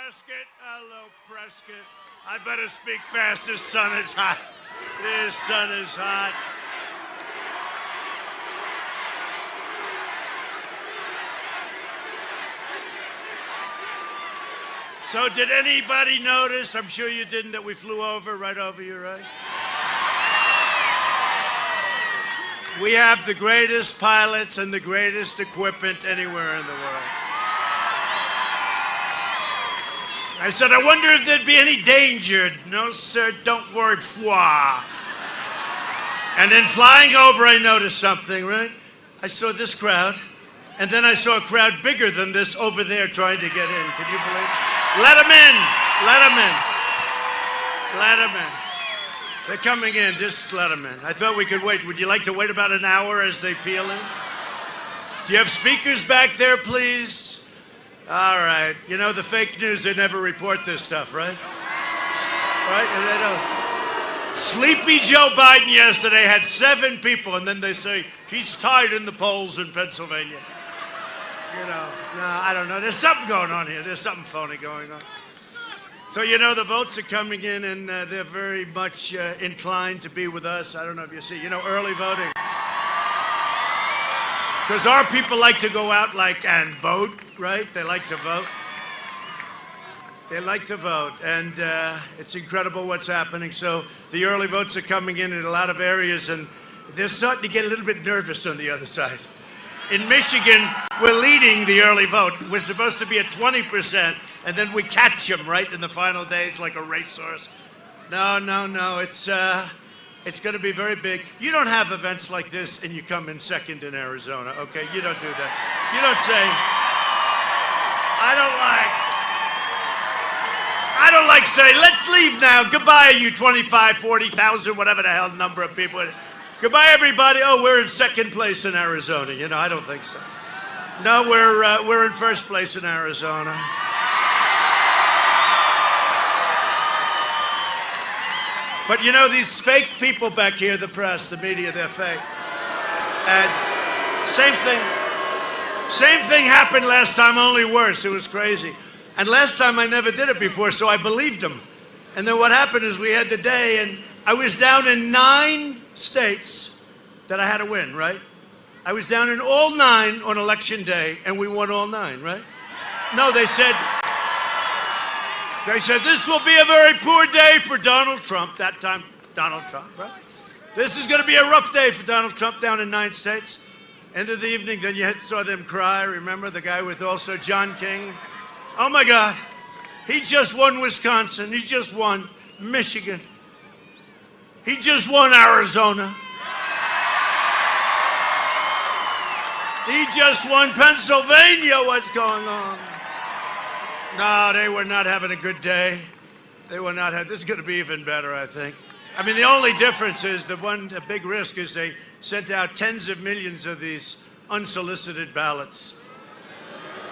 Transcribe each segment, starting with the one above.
Prescott. Hello, Prescott. I better speak fast. This sun is hot. This sun is hot. So did anybody notice, I'm sure you didn't, that we flew right over you, right? We have the greatest pilots and the greatest equipment anywhere in the world. I said, I wonder if there'd be any danger. No, sir, don't worry. Pwah. And then flying over, I noticed something, right? I saw this crowd, and then I saw a crowd bigger than this over there trying to get in. Can you believe it? Let them in. Let them in. Let them in. They're coming in. Just let them in. I thought we could wait. Would you like to wait about an hour as they peel in? Do you have speakers back there, please? All right. You know, the fake news, they never report this stuff, right? Right? And they don't. Sleepy Joe Biden yesterday had 7 people, and then they say, he's tied in the polls in Pennsylvania. You know, no, I don't know. There's something going on here. There's something phony going on. So, you know, the votes are coming in, and they're very much inclined to be with us. I don't know if you see, you know, early voting. Because our people like to go out and vote, right? They like to vote. They like to vote, and it's incredible what's happening. So the early votes are coming in a lot of areas, and they're starting to get a little bit nervous on the other side. In Michigan, we're leading the early vote. We're supposed to be at 20%, and then we catch them right in the final days like a racehorse. No, no, no. It's going to be very big. You don't have events like this, and you come in second in Arizona, okay? You don't do that. You don't say, I don't like saying, let's leave now. Goodbye, you 25, 40,000, whatever the hell number of people. Goodbye, everybody. Oh, we're in second place in Arizona. You know, I don't think so. No, we're in first place in Arizona. But you know, these fake people back here, the press, the media, they're fake. And same thing happened last time, only worse. It was crazy. And last time I never did it before, so I believed them. And then what happened is we had the day, and I was down in 9 states that I had to win, right? I was down in all 9 on election day, and we won all 9, right? No, they said, this will be a very poor day for Donald Trump. That time, Donald Trump, right? This is going to be a rough day for Donald Trump down in 9 states. End of the evening, then you saw them cry. Remember the guy with also John King? Oh, my God. He just won Wisconsin. He just won Michigan. He just won Arizona. He just won Pennsylvania. What's going on? No, they were not having a good day. They were not having. This is going to be even better, I think. I mean, the only difference is the big risk is they sent out tens of millions of these unsolicited ballots.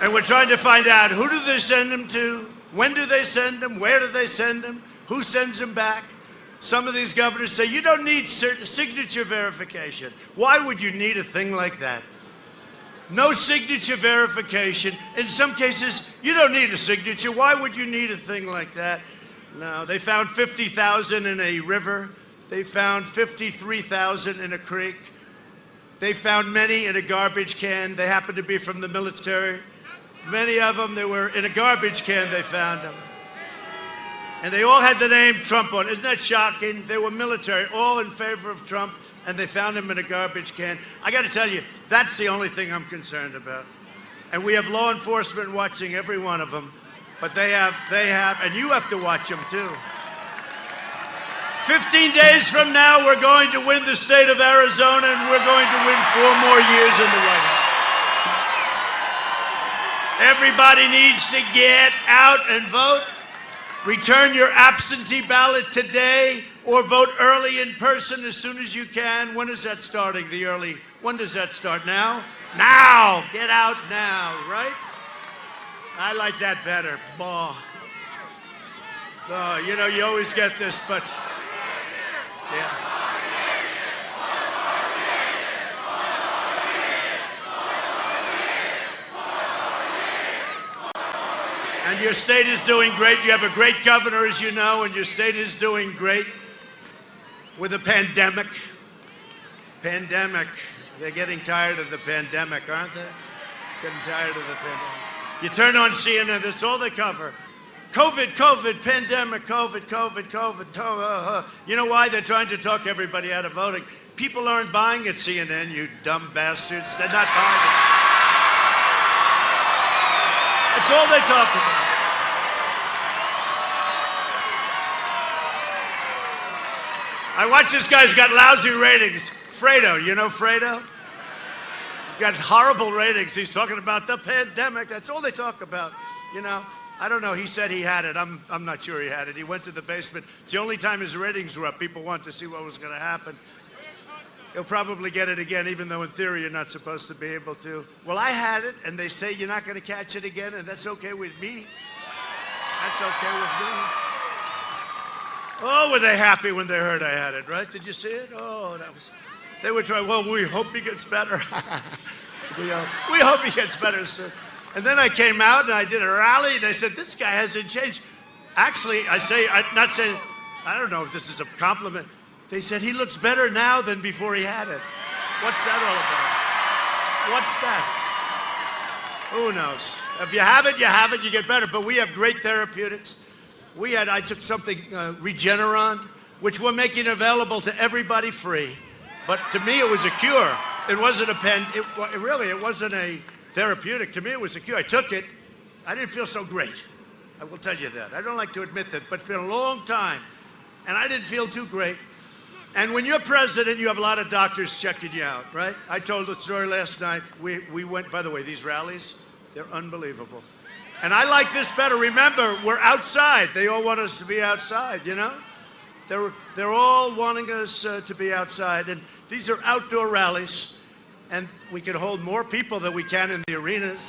And we're trying to find out, who do they send them to? When do they send them? Where do they send them? Who sends them back? Some of these governors say, you don't need signature verification. Why would you need a thing like that? No signature verification. In some cases, you don't need a signature. Why would you need a thing like that? No, they found 50,000 in a river. They found 53,000 in a creek. They found many in a garbage can. They happened to be from the military. Many of them, they were in a garbage can, they found them. And they all had the name Trump on it. Isn't that shocking? They were military, all in favor of Trump, and they found him in a garbage can. I got to tell you, that's the only thing I'm concerned about. And we have law enforcement watching every one of them, but they have, and you have to watch them too. 15 days from now, we're going to win the state of Arizona, and we're going to win 4 more years in the White House. Everybody needs to get out and vote. Return your absentee ballot today, or vote early in person as soon as you can. When is that starting, the early? When does that start? Now? Now! Get out now, right? I like that better. Bah. You know, you always get this, but... yeah. And your state is doing great. You have a great governor, as you know, and your state is doing great with the pandemic. Pandemic. They're getting tired of the pandemic, aren't they? Getting tired of the pandemic. You turn on CNN, that's all they cover. COVID, COVID, pandemic, COVID, COVID, COVID. You know why? They're trying to talk everybody out of voting. People aren't buying at CNN, you dumb bastards. They're not buying it. That's all they talk about. I watch this guy's got lousy ratings. Fredo, you know Fredo? He's got horrible ratings. He's talking about the pandemic. That's all they talk about, you know. I don't know. He said he had it. I'm not sure he had it. He went to the basement. It's the only time his ratings were up. People wanted to see what was going to happen. He'll probably get it again, even though in theory you're not supposed to be able to. Well, I had it, and they say you're not going to catch it again, and that's okay with me. That's okay with me. Oh, were they happy when they heard I had it, right? Did you see it? Oh, that was... They were trying, well, we hope he gets better. we hope he gets better soon. And then I came out and I did a rally, and they said, this guy hasn't changed. Actually, I'm not saying, I don't know if this is a compliment. They said, he looks better now than before he had it. What's that all about? What's that? Who knows? If you have it, you get better. But we have great therapeutics. I took something, Regeneron, which we're making available to everybody free. But to me, it was a cure. It wasn't it wasn't a therapeutic. To me, it was a cure. I took it. I didn't feel so great. I will tell you that. I don't like to admit that, but it's been a long time. And I didn't feel too great. And when you're president, you have a lot of doctors checking you out, right? I told the story last night. We went, by the way, these rallies, they're unbelievable. And I like this better. Remember, we're outside. They all want us to be outside, you know? They're all wanting us to be outside. And these are outdoor rallies. And we can hold more people than we can in the arenas.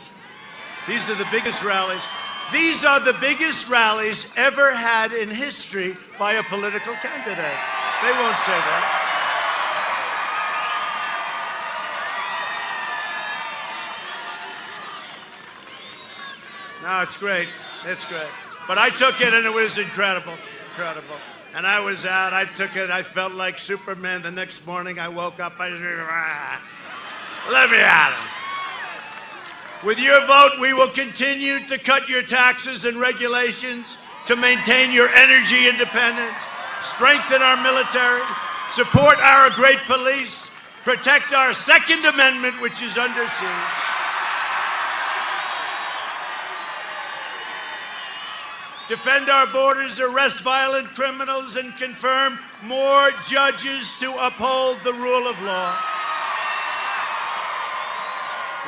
These are the biggest rallies. These are the biggest rallies ever had in history by a political candidate. They won't say that. No, it's great. It's great. But I took it, and it was incredible. Incredible. And I was out. I took it. I felt like Superman. The next morning, I woke up. I said, let me at him. With your vote, we will continue to cut your taxes and regulations to maintain your energy independence, strengthen our military, support our great police, protect our Second Amendment, which is under siege. Defend our borders, arrest violent criminals, and confirm more judges to uphold the rule of law.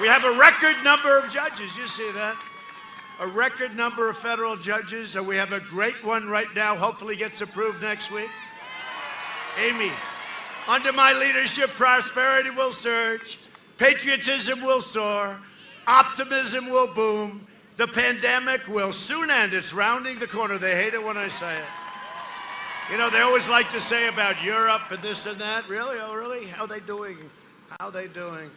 We have a record number of judges, you see that? A record number of federal judges, and we have a great one right now, hopefully gets approved next week. Amy, under my leadership, prosperity will surge, patriotism will soar, optimism will boom, the pandemic will soon end. It's rounding the corner. They hate it when I say it. You know, they always like to say about Europe and this and that. Really? Oh, really? How are they doing? How are they doing?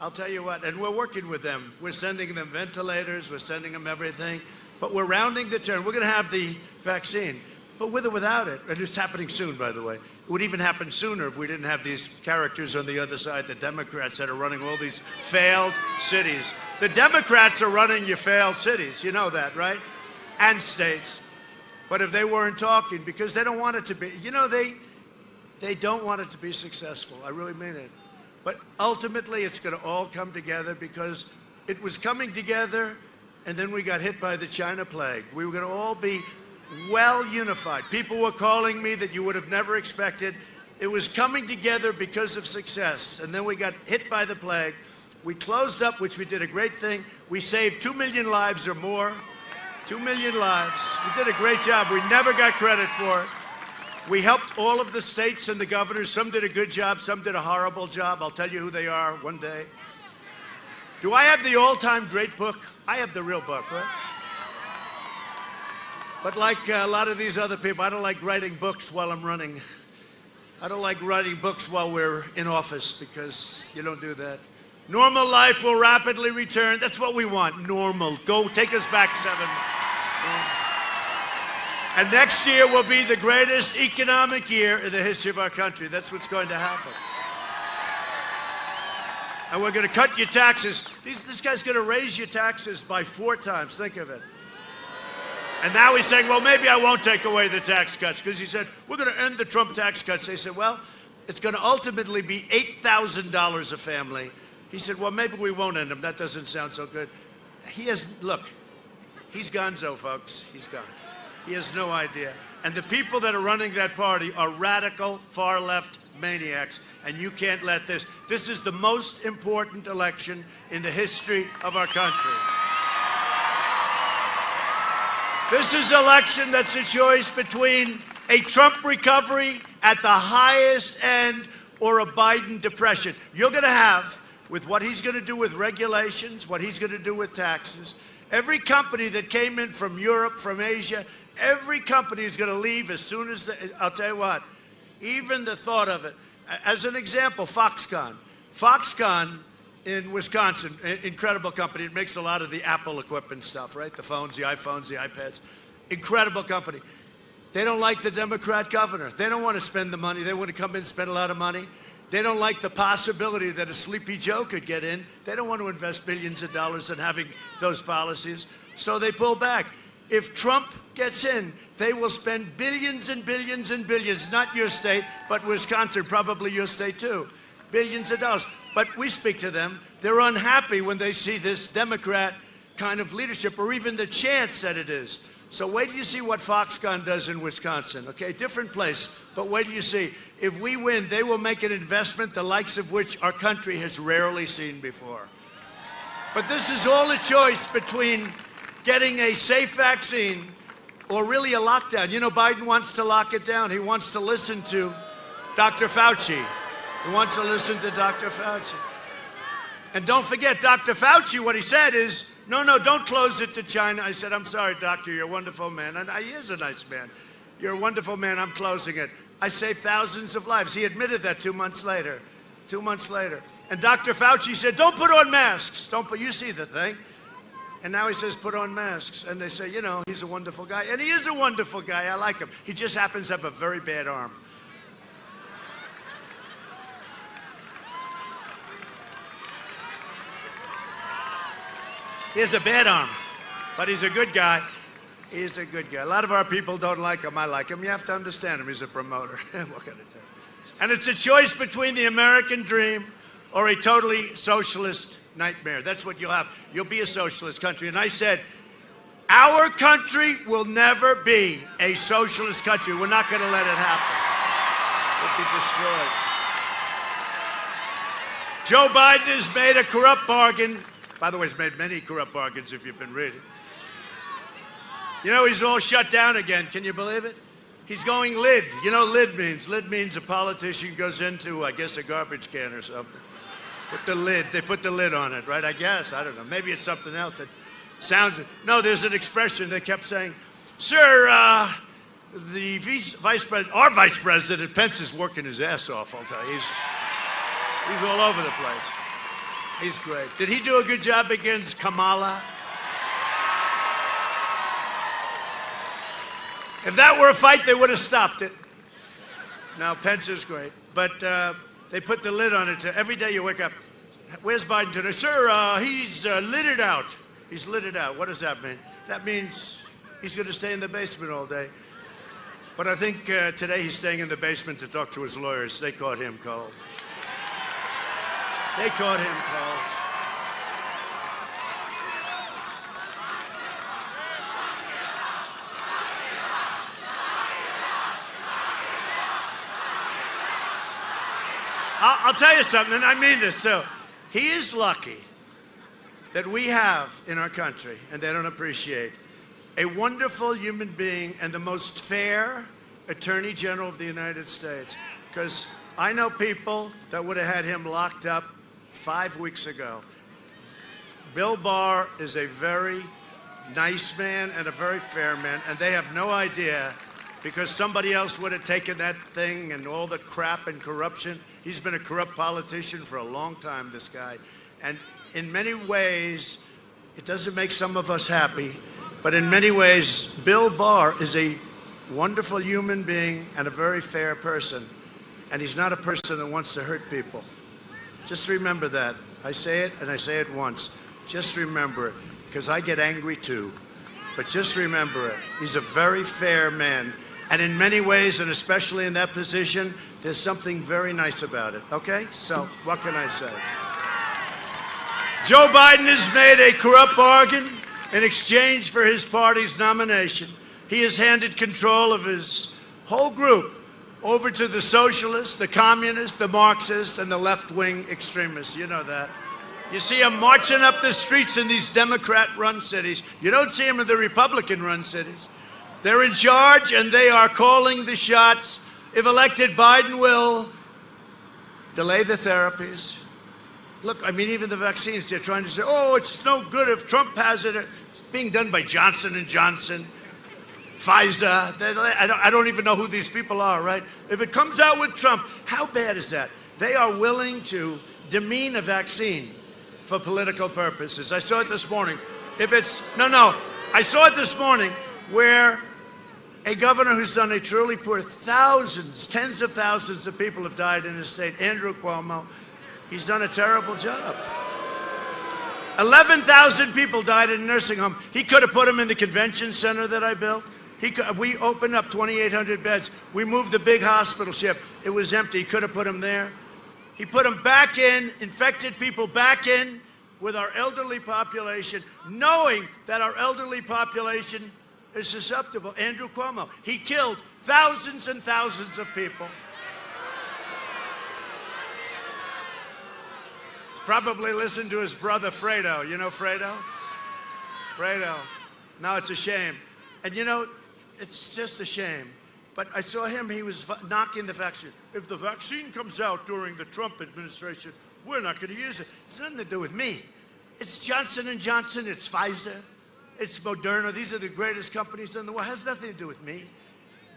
I'll tell you what, and we're working with them. We're sending them ventilators. We're sending them everything. But we're rounding the turn. We're going to have the vaccine. But with or without it, and it's happening soon, by the way. It would even happen sooner if we didn't have these characters on the other side, the Democrats that are running all these failed cities. The Democrats are running your failed cities. You know that, right? And states. But if they weren't talking, because they don't want it to be, you know, they don't want it to be successful. I really mean it. But ultimately, it's going to all come together because it was coming together, and then we got hit by the China plague. We were going to all be well unified. People were calling me that you would have never expected. It was coming together because of success. And then we got hit by the plague. We closed up, which we did a great thing. We saved 2 million lives or more. 2 million lives. We did a great job. We never got credit for it. We helped all of the states and the governors. Some did a good job. Some did a horrible job. I'll tell you who they are one day. Do I have the all-time great book? I have the real book, right? But like a lot of these other people, I don't like writing books while I'm running. I don't like writing books while we're in office because you don't do that. Normal life will rapidly return. That's what we want, normal. Go, take us back And next year will be the greatest economic year in the history of our country. That's what's going to happen. And we're going to cut your taxes. This guy's going to raise your taxes by 4 times. Think of it. And now he's saying, well, maybe I won't take away the tax cuts, because he said, we're going to end the Trump tax cuts. They said, well, it's going to ultimately be $8,000 a family. He said, well, maybe we won't end them. That doesn't sound so good. Look, he's gonzo, folks. He's gone. He has no idea. And the people that are running that party are radical, far-left maniacs, and you can't let this. This is the most important election in the history of our country. This is an election that's a choice between a Trump recovery at the highest end or a Biden depression. You're going to have, with what he's going to do with regulations, what he's going to do with taxes, every company that came in from Europe, from Asia, every company is going to leave as soon as I'll tell you what, even the thought of it. As an example, Foxconn. Foxconn in Wisconsin, incredible company. It makes a lot of the Apple equipment stuff, right? The phones, the iPhones, the iPads. Incredible company. They don't like the Democrat governor. They don't want to spend the money. They want to come in and spend a lot of money. They don't like the possibility that a Sleepy Joe could get in. They don't want to invest billions of dollars in having those policies. So they pull back. If Trump gets in, they will spend billions and billions and billions, not your state, but Wisconsin, probably your state too, billions of dollars. But we speak to them. They're unhappy when they see this Democrat kind of leadership, or even the chance that it is. So wait till you see what Foxconn does in Wisconsin, okay? Different place, but wait till you see. If we win, they will make an investment the likes of which our country has rarely seen before. But this is all a choice between getting a safe vaccine or really a lockdown. You know, Biden wants to lock it down. He wants to listen to Dr. Fauci. He wants to listen to Dr. Fauci. And don't forget, Dr. Fauci, what he said is, no, don't close it to China. I said, I'm sorry, doctor, you're a wonderful man. And he is a nice man. You're a wonderful man. I'm closing it. I saved thousands of lives. He admitted that 2 months later. 2 months later. And Dr. Fauci said, don't put on masks. You see the thing. And now he says, put on masks. And they say, you know, he's a wonderful guy. And he is a wonderful guy. I like him. He just happens to have a very bad arm. He has a bad arm, but he's a good guy. He's a good guy. A lot of our people don't like him. I like him. You have to understand him. He's a promoter. What can I do? And it's a choice between the American dream or a totally socialist nightmare. That's what you'll have. You'll be a socialist country. And I said, our country will never be a socialist country. We're not going to let it happen. We'll be destroyed. Joe Biden has made a corrupt bargain. By the way, he's made many corrupt bargains if you've been reading. You know, he's all shut down again. Can you believe it? He's going lid. You know what lid means? Lid means a politician goes into, I guess, a garbage can or something. Put the lid. They put the lid on it, right? I guess. I don't know. Maybe it's something else. It sounds... No, there's an expression they kept saying, sir, the vice president, our vice president, Pence, is working his ass off, I'll tell you. He's all over the place. He's great. Did he do a good job against Kamala? If that were a fight, they would have stopped it. Now, Pence is great. But they put the lid on it. So every day you wake up, where's Biden today? Sir, he's lit it out. He's lit it out. What does that mean? That means he's going to stay in the basement all day. But I think today he's staying in the basement to talk to his lawyers. They caught him cold. They caught him cold. I'll tell you something, and I mean this too. He is lucky that we have in our country, and they don't appreciate, a wonderful human being and the most fair Attorney General of the United States. Because I know people that would have had him locked up 5 weeks ago. Bill Barr is a very nice man and a very fair man, and they have no idea, because somebody else would have taken that thing and all the crap and corruption. He's been a corrupt politician for a long time, this guy. And in many ways, it doesn't make some of us happy. But in many ways, Bill Barr is a wonderful human being and a very fair person. And he's not a person that wants to hurt people. Just remember that. I say it, and I say it once. Just remember it, because I get angry too. But just remember it. He's a very fair man. And in many ways, and especially in that position, there's something very nice about it. Okay? So, what can I say? Joe Biden has made a corrupt bargain in exchange for his party's nomination. He has handed control of his whole group over to the socialists, the communists, the Marxists, and the left-wing extremists. You know that. You see them marching up the streets in these Democrat-run cities. You don't see them in the Republican-run cities. They're in charge, and they are calling the shots. If elected, Biden will delay the therapies. Look, I mean, even the vaccines, they're trying to say, oh, it's no good if Trump has it. It's being done by Johnson & Johnson, Pfizer. I don't even know who these people are, right? If it comes out with Trump, how bad is that? They are willing to demean a vaccine for political purposes. I saw it this morning. I saw it this morning where a governor who's done a truly poor, thousands, tens of thousands of people have died in his state, Andrew Cuomo. He's done a terrible job. 11,000 people died in a nursing home. He could have put them in the convention center that I built. We opened up 2,800 beds. We moved the big hospital ship. It was empty. He could have put them there. He put them back in, infected people back in with our elderly population, knowing that our elderly population is susceptible. Andrew Cuomo, he killed thousands and thousands of people. Probably listened to his brother Fredo. You know Fredo? Fredo. Now it's a shame. And you know, it's just a shame. But I saw him, he was knocking the vaccine. If the vaccine comes out during the Trump administration, we're not going to use it. It's nothing to do with me. It's Johnson & Johnson, it's Pfizer, it's Moderna. These are the greatest companies in the world. It has nothing to do with me.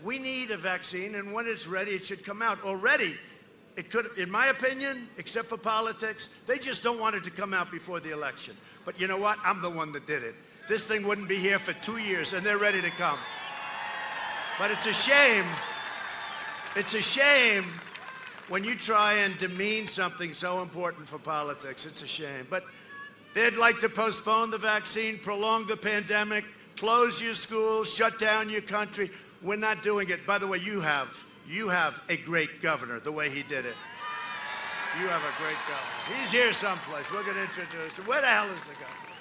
We need a vaccine, and when it's ready, it should come out. Already, it could, in my opinion, except for politics, they just don't want it to come out before the election. But you know what? I'm the one that did it. This thing wouldn't be here for 2 years, and they're ready to come. But it's a shame. It's a shame when you try and demean something so important for politics. It's a shame. But they'd like to postpone the vaccine, prolong the pandemic, close your schools, shut down your country. We're not doing it. By the way, you have a great governor, the way he did it. You have a great governor. He's here someplace. We're going to introduce him. Where the hell is the governor?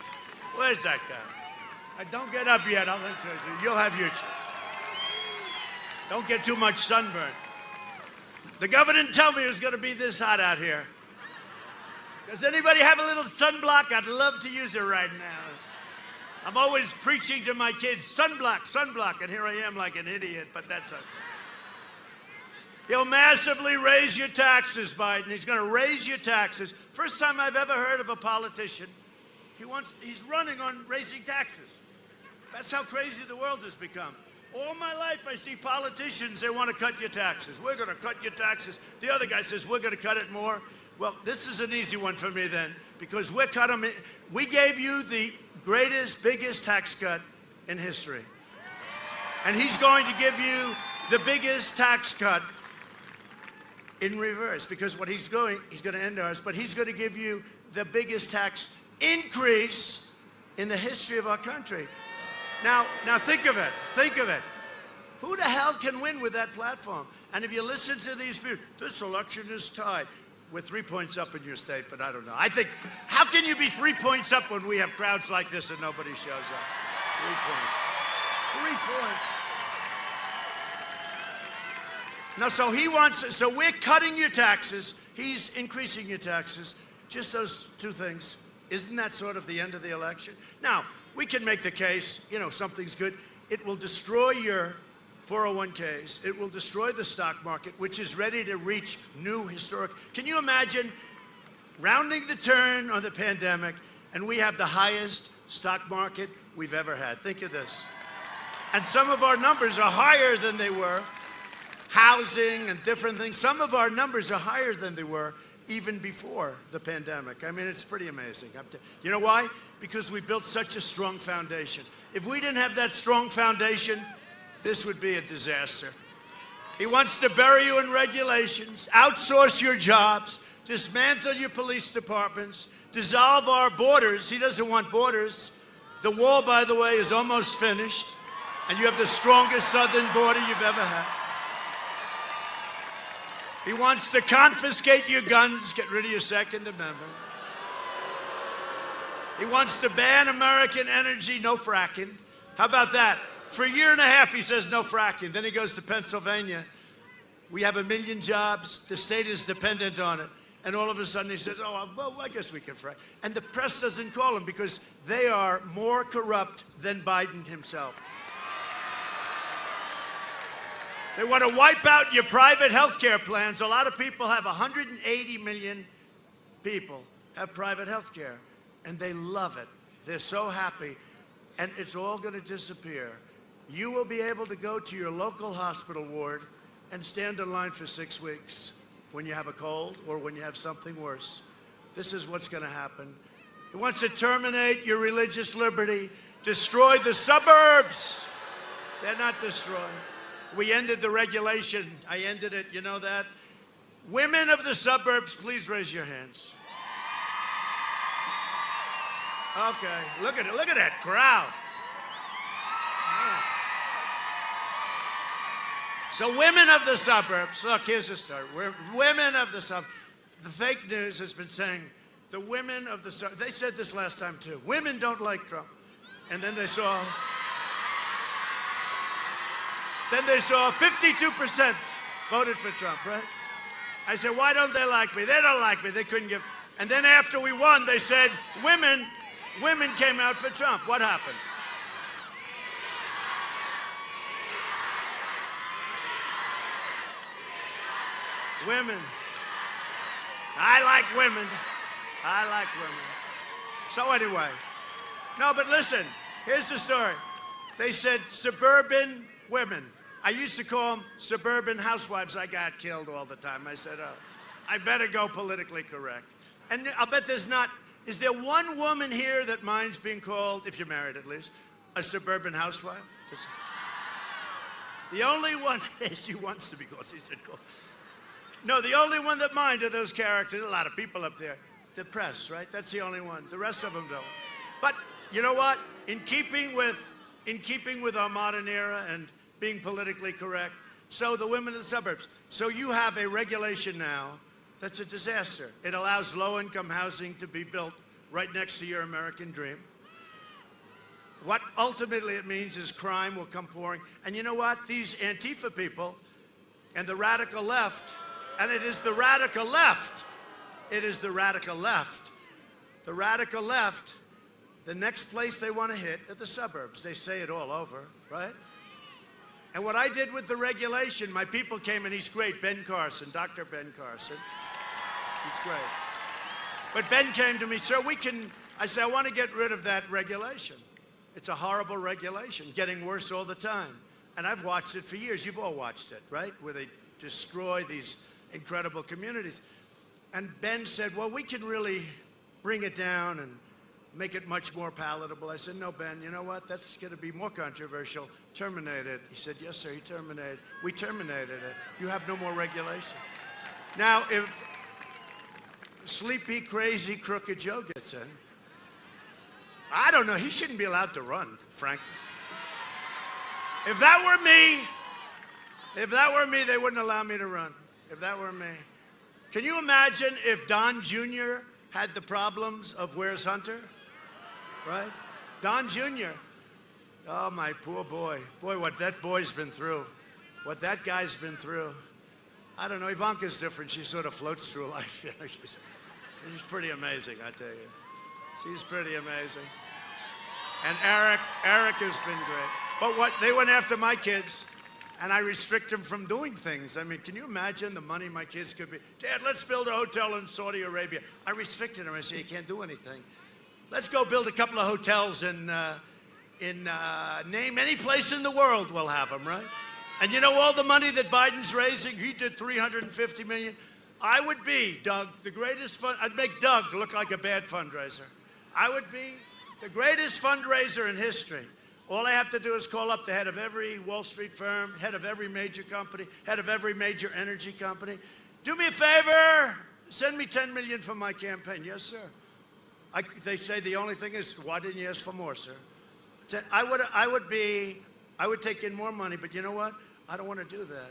Where's that guy? Don't get up yet. I'll introduce you. You'll have your chance. Don't get too much sunburn. The governor didn't tell me it was going to be this hot out here. Does anybody have a little sunblock? I'd love to use it right now. I'm always preaching to my kids, sunblock, sunblock, and here I am like an idiot, but that's okay. He'll massively raise your taxes, Biden. He's going to raise your taxes. First time I've ever heard of a politician. He's running on raising taxes. That's how crazy the world has become. All my life I see politicians, they want to cut your taxes. We're going to cut your taxes. The other guy says, we're going to cut it more. Well, this is an easy one for me then, because we gave you the greatest, biggest tax cut in history. And he's going to give you the biggest tax cut in reverse, because he's going to end ours, but he's going to give you the biggest tax increase in the history of our country. Now think of it. Think of it. Who the hell can win with that platform? And if you listen to these people, this election is tied. We're 3 points up in your state, but I don't know. I think, how can you be 3 points up when we have crowds like this and nobody shows up? 3 points. 3 points. So we're cutting your taxes. He's increasing your taxes. Just those two things. Isn't that sort of the end of the election? Now, we can make the case, something's good. It will destroy your 401ks. It will destroy the stock market, which is ready to reach new historic. Can you imagine rounding the turn on the pandemic, and we have the highest stock market we've ever had? Think of this. And some of our numbers are higher than they were. Housing and different things. Some of our numbers are higher than they were even before the pandemic. I mean, it's pretty amazing. You know why? because we built such a strong foundation. If we didn't have that strong foundation, this would be a disaster. He wants to bury you in regulations, outsource your jobs, dismantle your police departments, dissolve our borders. He doesn't want borders. The wall, by the way, is almost finished, and you have the strongest southern border you've ever had. He wants to confiscate your guns, get rid of your Second Amendment. He wants to ban American energy, no fracking. How about that? For a year and a half, he says no fracking. Then he goes to Pennsylvania. We have 1 million jobs. The state is dependent on it. And all of a sudden he says, oh, well, I guess we can frack. And the press doesn't call him because they are more corrupt than Biden himself. They want to wipe out your private health care plans. A lot of people have 180 million people have private health care. And they love it. They're so happy. And it's all going to disappear. You will be able to go to your local hospital ward and stand in line for 6 weeks when you have a cold or when you have something worse. This is what's going to happen. He wants to terminate your religious liberty, destroy the suburbs. They're not destroyed. We ended the regulation. I ended it. You know that? Women of the suburbs, please raise your hands. Okay, look at it. Look at that crowd. Yeah. So women of the suburbs, look, here's the story. Women of the suburbs, the fake news has been saying the women of the suburbs, they said this last time too, women don't like Trump. And then they saw 52% voted for Trump, right? I said, why don't they like me? They don't like me. They couldn't give. And then after we won, they said, women came out for Trump. What happened? Women. I like women. I like women. So anyway. No, but listen. Here's the story. They said suburban women. I used to call them suburban housewives. I got killed all the time. I said, oh, I better go politically correct. And I'll bet there's not. Is there one woman here that minds being called, if you're married at least, a suburban housewife? The only one, she wants to be called, she said called. No, the only one that mind are those characters, a lot of people up there. The press, right? That's the only one. The rest of them don't. But you know what? In keeping with our modern era and being politically correct, so the women of the suburbs. So you have a regulation now that's a disaster. It allows low-income housing to be built right next to your American dream. What ultimately it means is crime will come pouring. And you know what? These Antifa people and the radical left, and it is the radical left. It is the radical left. The radical left, the next place they want to hit are the suburbs. They say it all over, right? And what I did with the regulation, my people came, and he's great, Ben Carson, Dr. Ben Carson. He's great. But Ben came to me, sir, I said, I want to get rid of that regulation. It's a horrible regulation, getting worse all the time. And I've watched it for years. You've all watched it, right? Where they destroy these incredible communities. And Ben said, well, we can really bring it down and make it much more palatable. I said, no, Ben, you know what? That's going to be more controversial. Terminate it. He said, yes, sir, we terminated it. You have no more regulation. Now, if sleepy, crazy, crooked Joe gets in, I don't know, he shouldn't be allowed to run, frankly. If that were me, they wouldn't allow me to run. If that were me. Can you imagine if Don Jr. had the problems of Where's Hunter? Right? Don Jr. Oh, my poor boy. Boy, what that boy's been through. What that guy's been through. I don't know. Ivanka's different. She sort of floats through life. She's pretty amazing, I tell you. She's pretty amazing. And Eric has been great. But what, they went after my kids, and I restrict them from doing things. I mean, can you imagine the money my kids could be? Dad, let's build a hotel in Saudi Arabia. I restricted them. I said, you can't do anything. Let's go build a couple of hotels in name any place in the world, we'll have them, right? And you know all the money that Biden's raising? He did $350 million. I would be, Doug, the greatest I'd make Doug look like a bad fundraiser. I would be The greatest fundraiser in history. All I have to do is call up the head of every Wall Street firm, head of every major company, head of every major energy company. Do me a favor, send me $10 million for my campaign. Yes, sir. They say the only thing is, why didn't you ask for more, sir? I would take in more money, but you know what? I don't want to do that.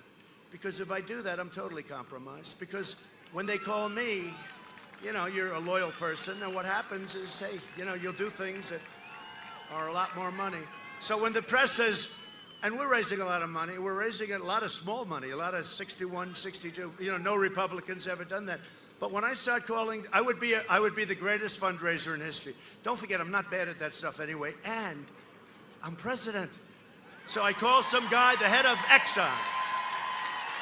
Because if I do that, I'm totally compromised. Because when they call me, you know, you're a loyal person, and what happens is, hey, you know, you'll do things that are a lot more money. So when the press says, and we're raising a lot of money, we're raising a lot of small money, a lot of 61, 62, you know, no Republicans ever done that. But when I start calling, I would be the greatest fundraiser in history. Don't forget, I'm not bad at that stuff anyway, and I'm president. So I call some guy, the head of Exxon.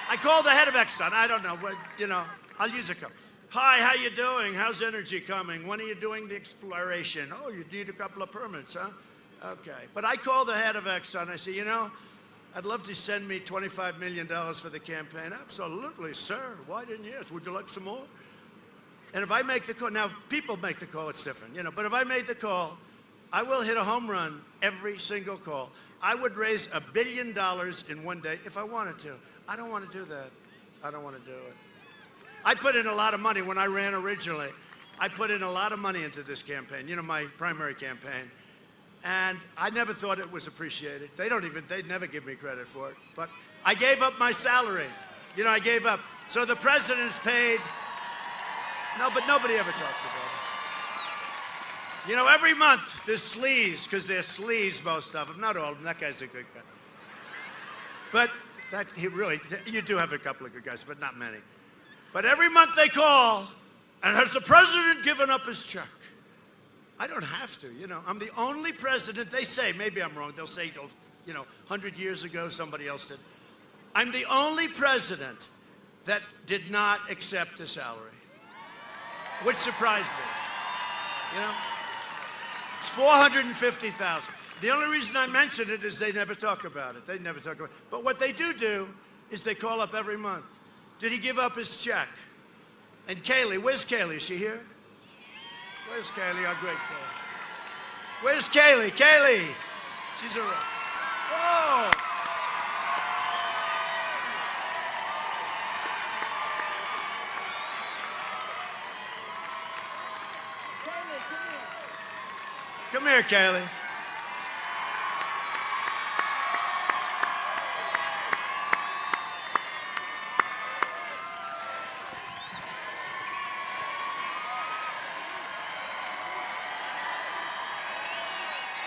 I call the head of Exxon. I don't know, but, you know, I'll use a couple. Hi, how you doing? How's energy coming? When are you doing the exploration? Oh, you need a couple of permits, huh? Okay. But I call the head of Exxon. I say, you know, I'd love to send me $25 million for the campaign. Absolutely, sir. Why didn't you ask? Would you like some more? And if I make the call, now people make the call, it's different, you know, but if I made the call, I will hit a home run every single call. I would raise $1 billion in one day if I wanted to. I don't want to do that. I don't want to do it. I put in a lot of money when I ran originally. I put in a lot of money into this campaign, you know, my primary campaign. And I never thought it was appreciated. They'd never give me credit for it. But I gave up my salary. You know, I gave up. So the president's paid. No, but nobody ever talks about it. You know, every month, there's sleaze, because they're sleaze, most of them. Not all of them. That guy's a good guy. But you do have a couple of good guys, but not many. But every month they call, and has the president given up his check? I don't have to, you know. I'm the only president, they say, maybe I'm wrong, they'll say, you know, 100 years ago somebody else did. I'm the only president that did not accept a salary, which surprised me, you know. It's $450,000. The only reason I mention it is they never talk about it. They never talk about it. But what they do is they call up every month. Did he give up his check? And Kaylee, where's Kaylee? Is she here? Where's Kaylee, our great Kaylee? Where's Kaylee? Kaylee! She's around. Whoa! Kaylee, come here, Kaylee.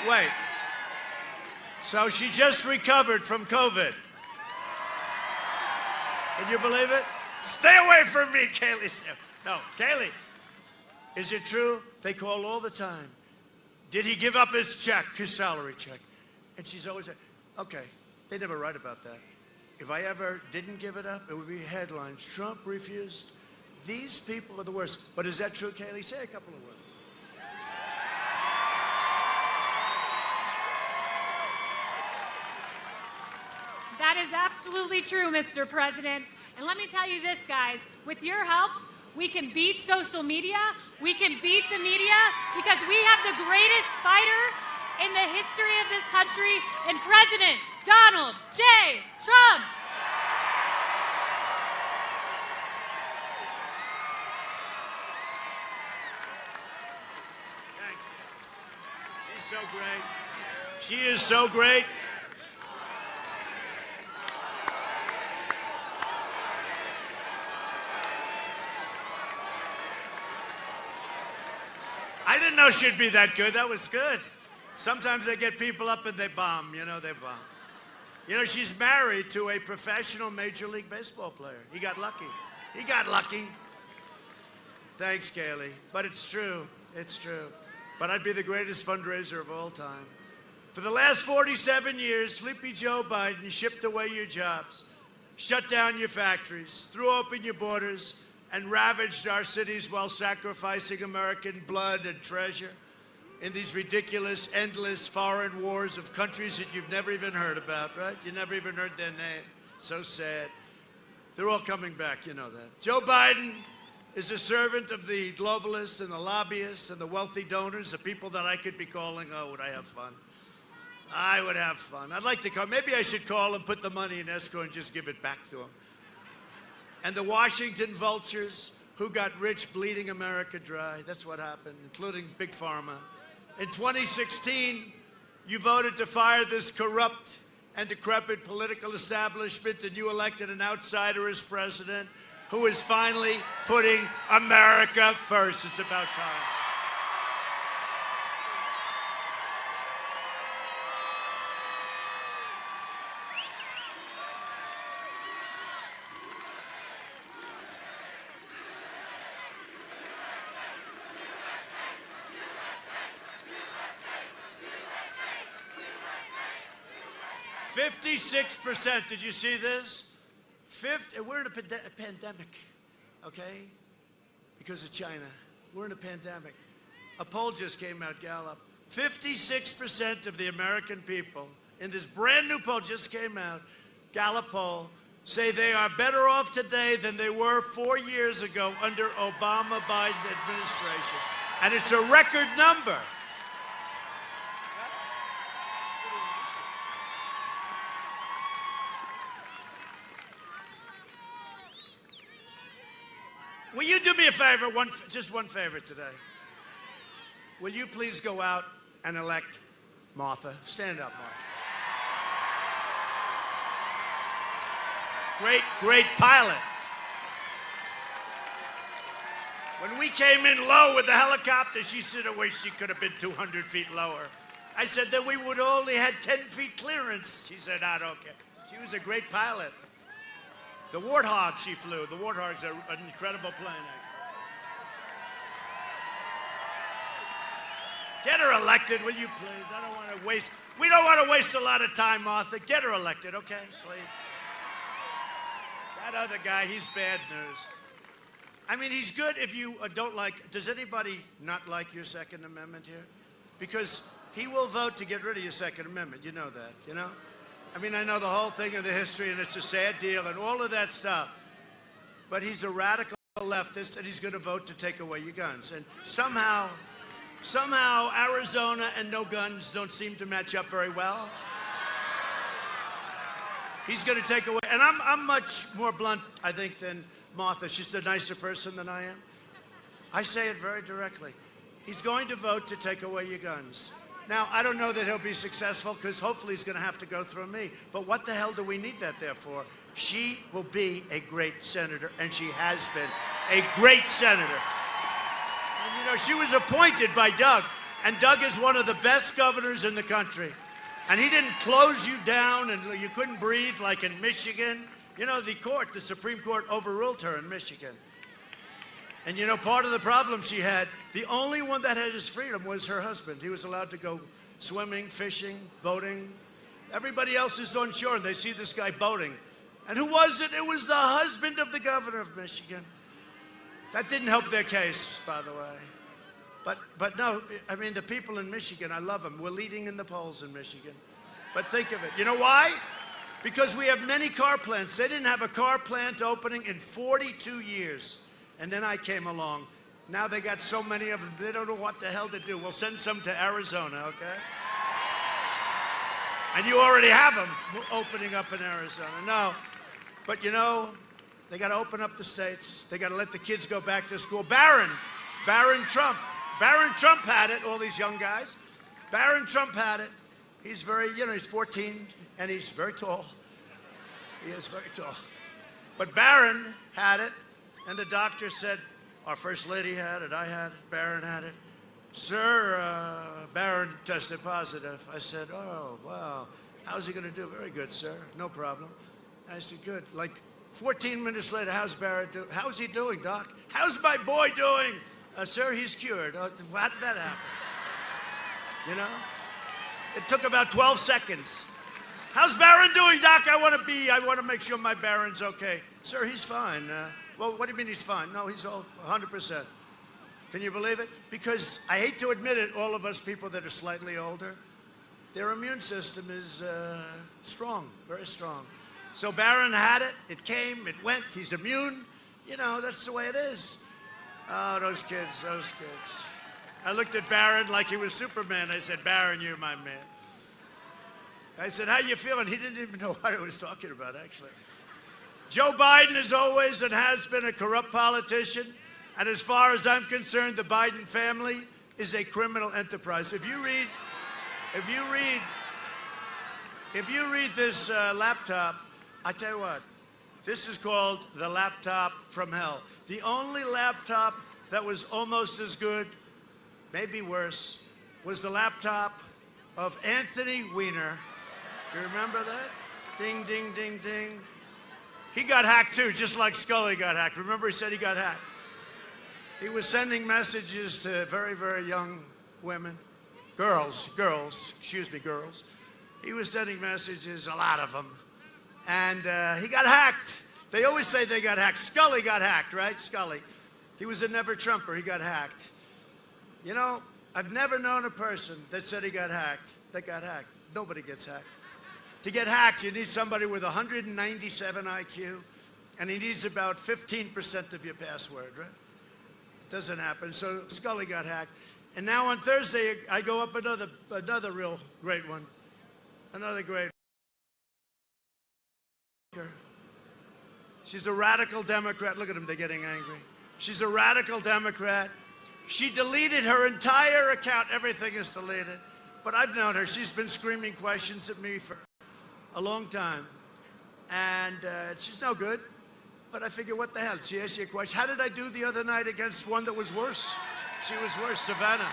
Wait. So she just recovered from COVID. Can you believe it? Stay away from me, Kaylee. No, Kaylee. Is it true? They call all the time. Did he give up his check, his salary check? And she's always like, okay, they never write about that. If I ever didn't give it up, it would be headlines. Trump refused. These people are the worst. But is that true, Kaylee? Say a couple of words. That is absolutely true, Mr. President. And let me tell you this, guys. With your help, we can beat social media. We can beat the media because we have the greatest fighter in the history of this country in President Donald J. Trump. Thanks. She's so great. She is so great. I didn't know she'd be that good. That was good. Sometimes they get people up and they bomb. You know, they bomb. You know, she's married to a professional Major League Baseball player. He got lucky. He got lucky. Thanks, Kaylee. But it's true. It's true. But I'd be the greatest fundraiser of all time. For the last 47 years, Sleepy Joe Biden shipped away your jobs, shut down your factories, threw open your borders, and ravaged our cities while sacrificing American blood and treasure in these ridiculous, endless foreign wars of countries that you've never even heard about, right? You never even heard their name. So sad. They're all coming back, you know that. Joe Biden is a servant of the globalists and the lobbyists and the wealthy donors, the people that I could be calling. Oh, would I have fun? I would have fun. I'd like to call. Maybe I should call and put the money in escrow and just give it back to them. And the Washington vultures who got rich bleeding America dry. That's what happened, including Big Pharma. In 2016, you voted to fire this corrupt and decrepit political establishment, and you elected an outsider as president who is finally putting America first. It's about time. %. Did you see this? We're in a pandemic, okay? Because of China. We're in a pandemic. A poll just came out, Gallup. 56% of the American people in this brand new poll just came out, Gallup poll, say they are better off today than they were 4 years ago under Obama-Biden administration. And it's a record number. Will you do me a favor, just one favor today? Will you please go out and elect Martha? Stand up, Martha. Great pilot. When we came in low with the helicopter, she said, I wish she could have been 200 feet lower. I said, then we would only had 10 feet clearance. She said, I don't care. She was a great pilot. The Warthog she flew. The Warthog's an incredible plane, actually. Get her elected, will you please? I don't want to waste. We don't want to waste a lot of time, Martha. Get her elected, okay? Please. That other guy, he's bad news. I mean, he's good if you don't like. Does anybody not like your Second Amendment here? Because he will vote to get rid of your Second Amendment. You know that, you know? I mean, I know the whole thing of the history, and it's a sad deal, and all of that stuff. But he's a radical leftist, and he's going to vote to take away your guns. And somehow Arizona and no guns don't seem to match up very well. He's going to take away, and I'm much more blunt, I think, than Martha. She's a nicer person than I am. I say it very directly. He's going to vote to take away your guns. Now, I don't know that he'll be successful because hopefully he's going to have to go through me. But what the hell do we need that there for? She will be a great senator, and she has been a great senator. And, you know, she was appointed by Doug, and Doug is one of the best governors in the country. And he didn't close you down and you couldn't breathe like in Michigan. You know, the Supreme Court overruled her in Michigan. And, you know, part of the problem she had, the only one that had his freedom was her husband. He was allowed to go swimming, fishing, boating. Everybody else is on shore, and they see this guy boating. And who was it? It was the husband of the governor of Michigan. That didn't help their case, by the way. But no, I mean, the people in Michigan, I love them. We're leading in the polls in Michigan. But think of it. You know why? Because we have many car plants. They didn't have a car plant opening in 42 years. And then I came along. Now they got so many of them, they don't know what the hell to do. We'll send some to Arizona, okay? And you already have them opening up in Arizona. No. But, you know, they got to open up the states. They got to let the kids go back to school. Barron Trump had it, all these young guys. Barron Trump had it. He's very, you know, he's 14, and he's very tall. He is very tall. But Barron had it. And the doctor said, our First Lady had it, I had it, Barron had it. Sir, Barron tested positive. I said, oh, wow. How's he going to do? Very good, sir. No problem. I said, good. Like 14 minutes later, how's Barron doing? How's he doing, Doc? How's my boy doing? Sir, he's cured. How did that happen? You know? It took about 12 seconds. How's Barron doing, Doc? I want to make sure my Barron's okay. Sir, he's fine. Well, what do you mean he's fine? No, he's all 100%. Can you believe it? Because I hate to admit it, all of us people that are slightly older, their immune system is strong, very strong. So Barron had it. It came. It went. He's immune. You know, that's the way it is. Oh, those kids, those kids. I looked at Barron like he was Superman. I said, Barron, you're my man. I said, how you feeling? He didn't even know what I was talking about, actually. Joe Biden is always and has been a corrupt politician. And as far as I'm concerned, the Biden family is a criminal enterprise. If you read this laptop, I tell you what, this is called the laptop from hell. The only laptop that was almost as good, maybe worse, was the laptop of Anthony Weiner. Do you remember that? Ding, ding, ding, ding. He got hacked too, just like Scully got hacked. Remember, he said he got hacked. He was sending messages to very, very young women, girls. He was sending messages, a lot of them. And he got hacked. They always say they got hacked. Scully got hacked, right? Scully. He was a never-Trumper. He got hacked. You know, I've never known a person that said he got hacked that got hacked. Nobody gets hacked. To get hacked, you need somebody with 197 IQ, and he needs about 15% of your password, right? It doesn't happen. So Scully got hacked. And now on Thursday, I go up another real great one. Another great. She's a radical Democrat. Look at them, they're getting angry. She's a radical Democrat. She deleted her entire account. Everything is deleted. But I've known her. She's been screaming questions at me for a long time. And she's no good. But I figure, what the hell? She asked you a question. How did I do the other night against one that was worse? She was worse, Savannah.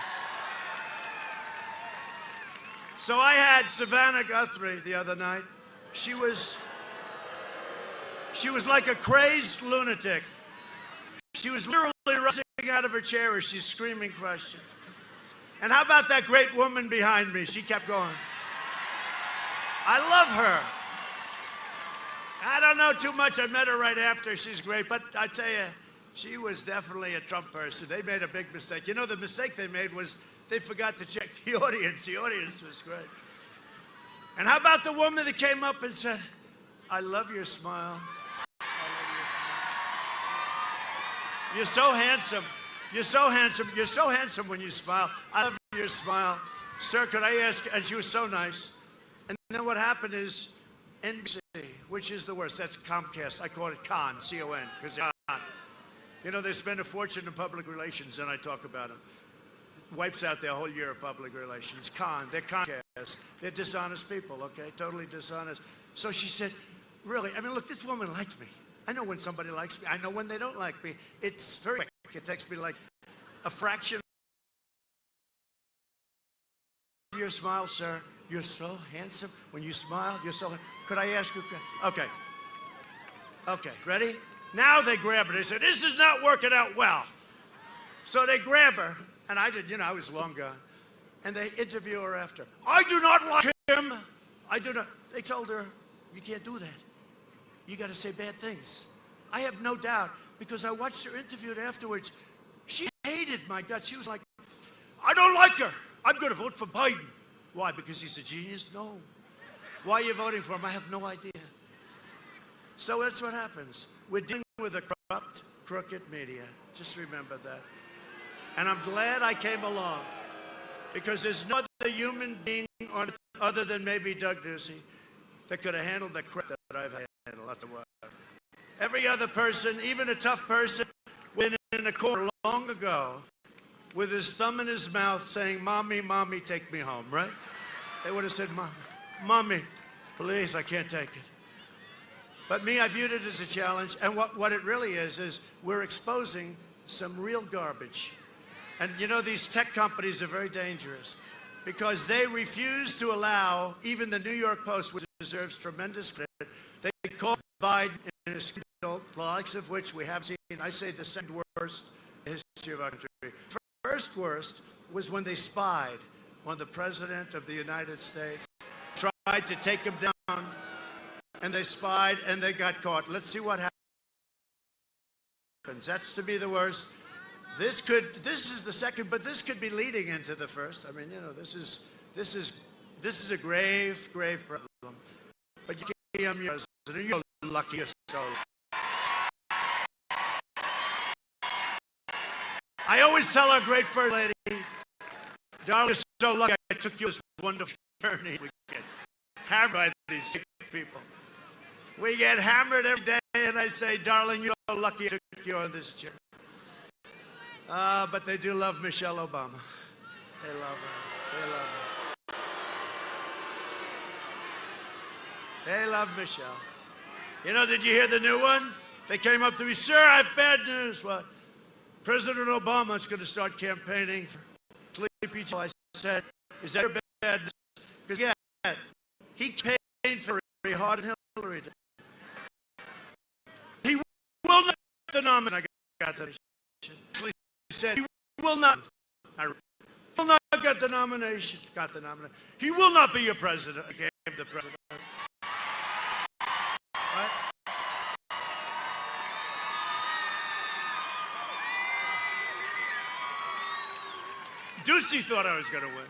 So I had Savannah Guthrie the other night. She was like a crazed lunatic. She was literally rising out of her chair as she's screaming questions. And how about that great woman behind me? She kept going. I love her. I don't know too much. I met her right after. She's great. But I tell you, she was definitely a Trump person. They made a big mistake. You know, the mistake they made was they forgot to check the audience. The audience was great. And how about the woman that came up and said, I love your smile. You're so handsome. You're so handsome. You're so handsome when you smile. I love your smile. Sir, could I ask? And she was so nice. And then what happened is NBC, which is the worst. That's Comcast. I call it Con, C-O-N, because they're Con. You know, they spend a fortune in public relations, and I talk about them. Wipes out their whole year of public relations. Con. They're Comcast. They're dishonest people, okay? Totally dishonest. So she said, really, I mean, look, this woman liked me. I know when somebody likes me. I know when they don't like me. It's very quick. It takes me like a fraction of your smile, sir. You're so handsome. When you smile, you're so... Could I ask you... Okay. Okay, ready? Now they grab her. They said, this is not working out well. So they grab her, and I did, you know, I was long gone. And they interview her after. I do not like him. I do not... They told her, you can't do that. You got to say bad things. I have no doubt, because I watched her interviewed afterwards. She hated my guts. She was like, I don't like her. I'm going to vote for Biden. Why? Because he's a genius? No. Why are you voting for him? I have no idea. So that's what happens. We're dealing with a corrupt, crooked media. Just remember that. And I'm glad I came along, because there's no other human being on earth other than maybe Doug Ducey that could have handled the crap that I've handled. Every other person, even a tough person, went in a corner long ago with his thumb in his mouth saying, Mommy, Mommy, take me home, right? They would have said, Mommy, please, I can't take it. But me, I viewed it as a challenge. And what it really is we're exposing some real garbage. And, you know, these tech companies are very dangerous because they refuse to allow even the New York Post, which deserves tremendous credit, they call Biden in a scandal, the likes of which we have seen, I say, the second worst in the history of our country. First worst was when they spied on the President of the United States, tried to take him down, and they spied, and they got caught. Let's see what happens. That's to be the worst. This is the second, but this could be leading into the first. I mean, you know, this is a grave, grave problem. But you can't be president. You're lucky soul. I always tell our great first lady, darling, you're so lucky I took you this wonderful journey. We get hammered by these sick people. We get hammered every day, and I say, darling, you're so lucky I took you on this journey. But they do love Michelle Obama. They love her. They love her. They love Michelle. You know, did you hear the new one? They came up to me, sir, I have bad news. What? President Obama is going to start campaigning for Sleepy Joe. I said, is that bad news? Because, yeah, he campaigned very hard and Hillary did. He will not get the nomination. I got that. He said he will not. I will not get the nomination. Got the nomination. He will not be your president. I gave the president. Right? Ducey thought I was going to win.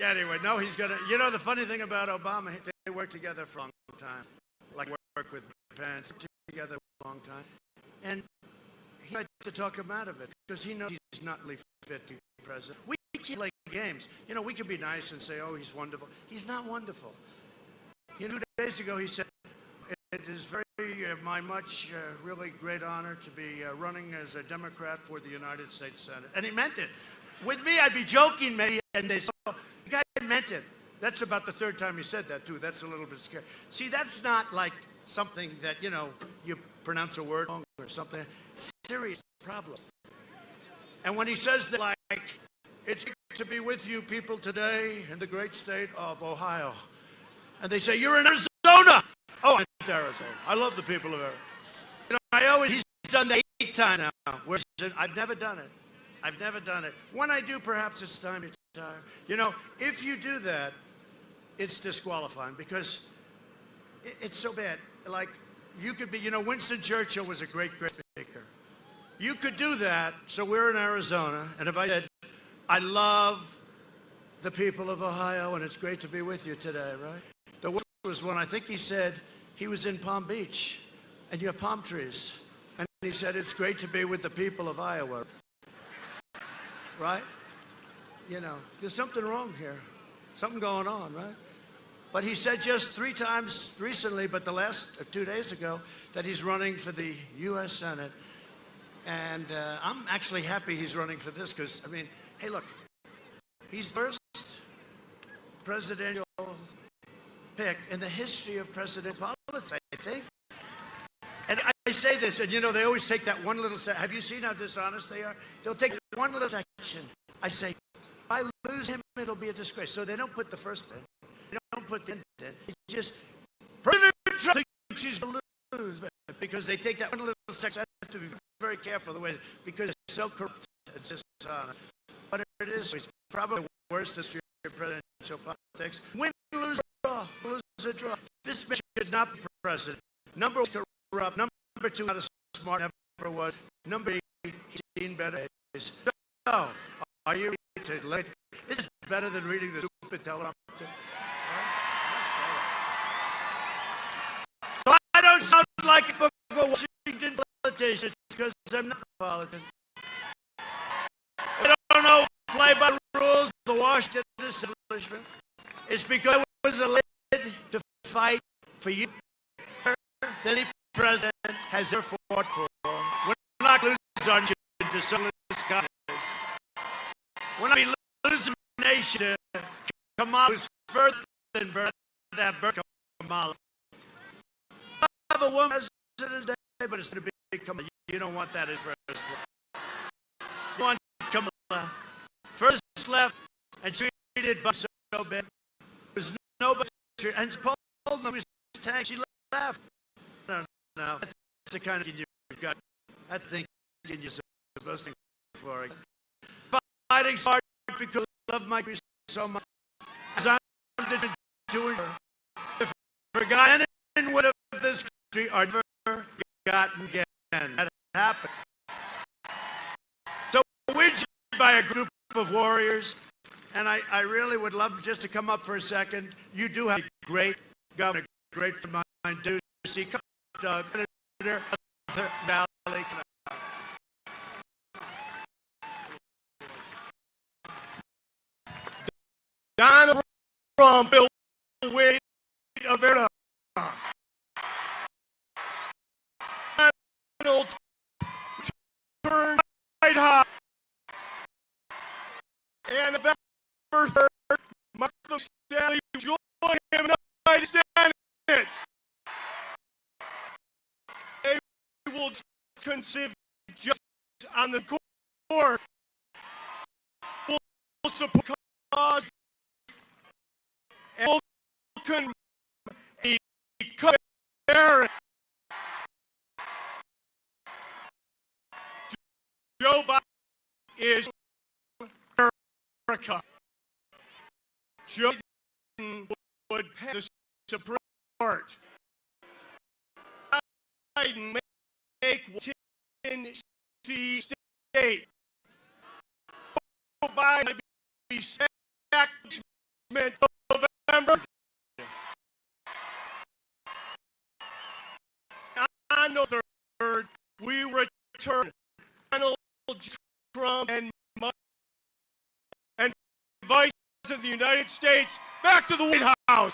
Yeah, anyway, no, he's going to. You know, the funny thing about Obama, they worked together for a long time. Like work with Pence, together for a long time. And he tried to talk him out of it because he knows he's not really fit to be president. We can't play games. You know, we can be nice and say, oh, he's wonderful. He's not wonderful. You know, 2 days ago he said, it is very my much really great honor to be running as a Democrat for the United States Senate. And he meant it. With me, I'd be joking maybe, and they said, oh, the guy meant it. That's about the third time he said that, too. That's a little bit scary. See, that's not like something that, you know, you pronounce a word wrong or something. It's a serious problem. And when he says that, like, it's great to be with you people today in the great state of Ohio. And they say, you're in Arizona. Oh, I'm in Arizona. I love the people of Arizona. You know, he's done that 8 times now. I've never done it. I've never done it. When I do, perhaps it's time to retire. You know, if you do that, it's disqualifying because it's so bad. Like, you could be, you know, Winston Churchill was a great speaker. You could do that, so we're in Arizona, and if I said, I love the people of Ohio, and it's great to be with you today, right? The worst was when I think he said he was in Palm Beach, and you have palm trees. And he said, it's great to be with the people of Iowa. Right? You know, there's something wrong here. Something going on, right? But he said just 3 times recently, but the last 2 days ago, that he's running for the U.S. Senate. And I'm actually happy he's running for this because, I mean, hey, look, he's the first presidential pick in the history of presidential politics, I think. And I say this, and you know, they always take that one little section. Have you seen how dishonest they are? They'll take one little section. I say, if I lose him, it'll be a disgrace. So they don't put the first in. They don't put the end in. They just, President Trump thinks he's going to lose. Because they take that one little section. I have to be very careful the way, because it's so corrupt and dishonest. But it is, it's probably the worst history of presidential politics. Win, lose, draw. Lose or draw. This man should not be president. Number 1, corrupt. Number 2, not as smart as ever was. Number 3, he's seen better days. So, are you ready to let? This is better than reading the stupid teleprompter. So I don't sound like a book of a Washington politician because I'm not a politician. I don't know play by the rules of the Washington establishment. It's because I was elected to fight for you that any president has ever fought for. We're not losing our nation to socialist guys. We're not losing our nation to Kamala, who's further than that Kamala. I have a woman president today, but it's going to be Kamala. You don't want that as president. You want Kamala first left and treated by so bad. There's nobody, and told them he was tanked. She left. No. That's the kind of thing you've got. That's the thing you're supposed to be for. Fighting hard because I love my country so much. As I'm doing if forgotten in what of this country are never forgotten again. That happened. So we're joined by a group of warriors, and I really would love just to come up for a second. You do have a great governor, great friend of mine, Ducey. Doug, Senator, Valley. from Bill Wade of Arizona. Donald turned White House. And November 3rd, MCSALLY joined him in the United States. They will conceive justice on the court. Will support cause and will condemn a parent. Joe Biden is America. Joe Biden would pass the Supreme Court. Biden make Washington D.C. state. Joe Biden to be sacked November. On the 3rd, we return Donald Trump and Vice President of the United States back to the White House.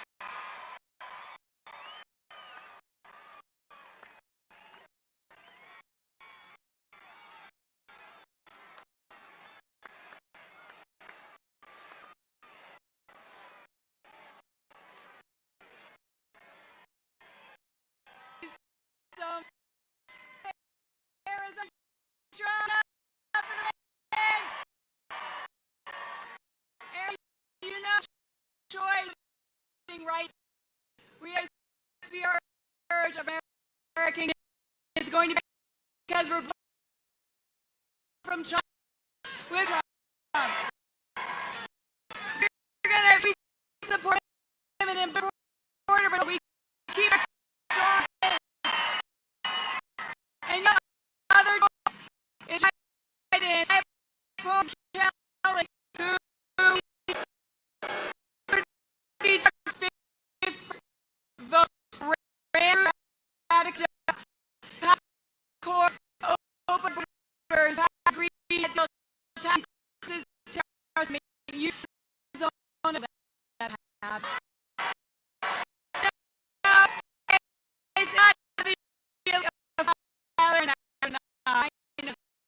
Right, we are urge American is going to be because we're from China with Trump. We're going to support him and border, but we keep strong. And the other is Biden, Kelly, who open borders, agree taxes, use zone that have. It's not the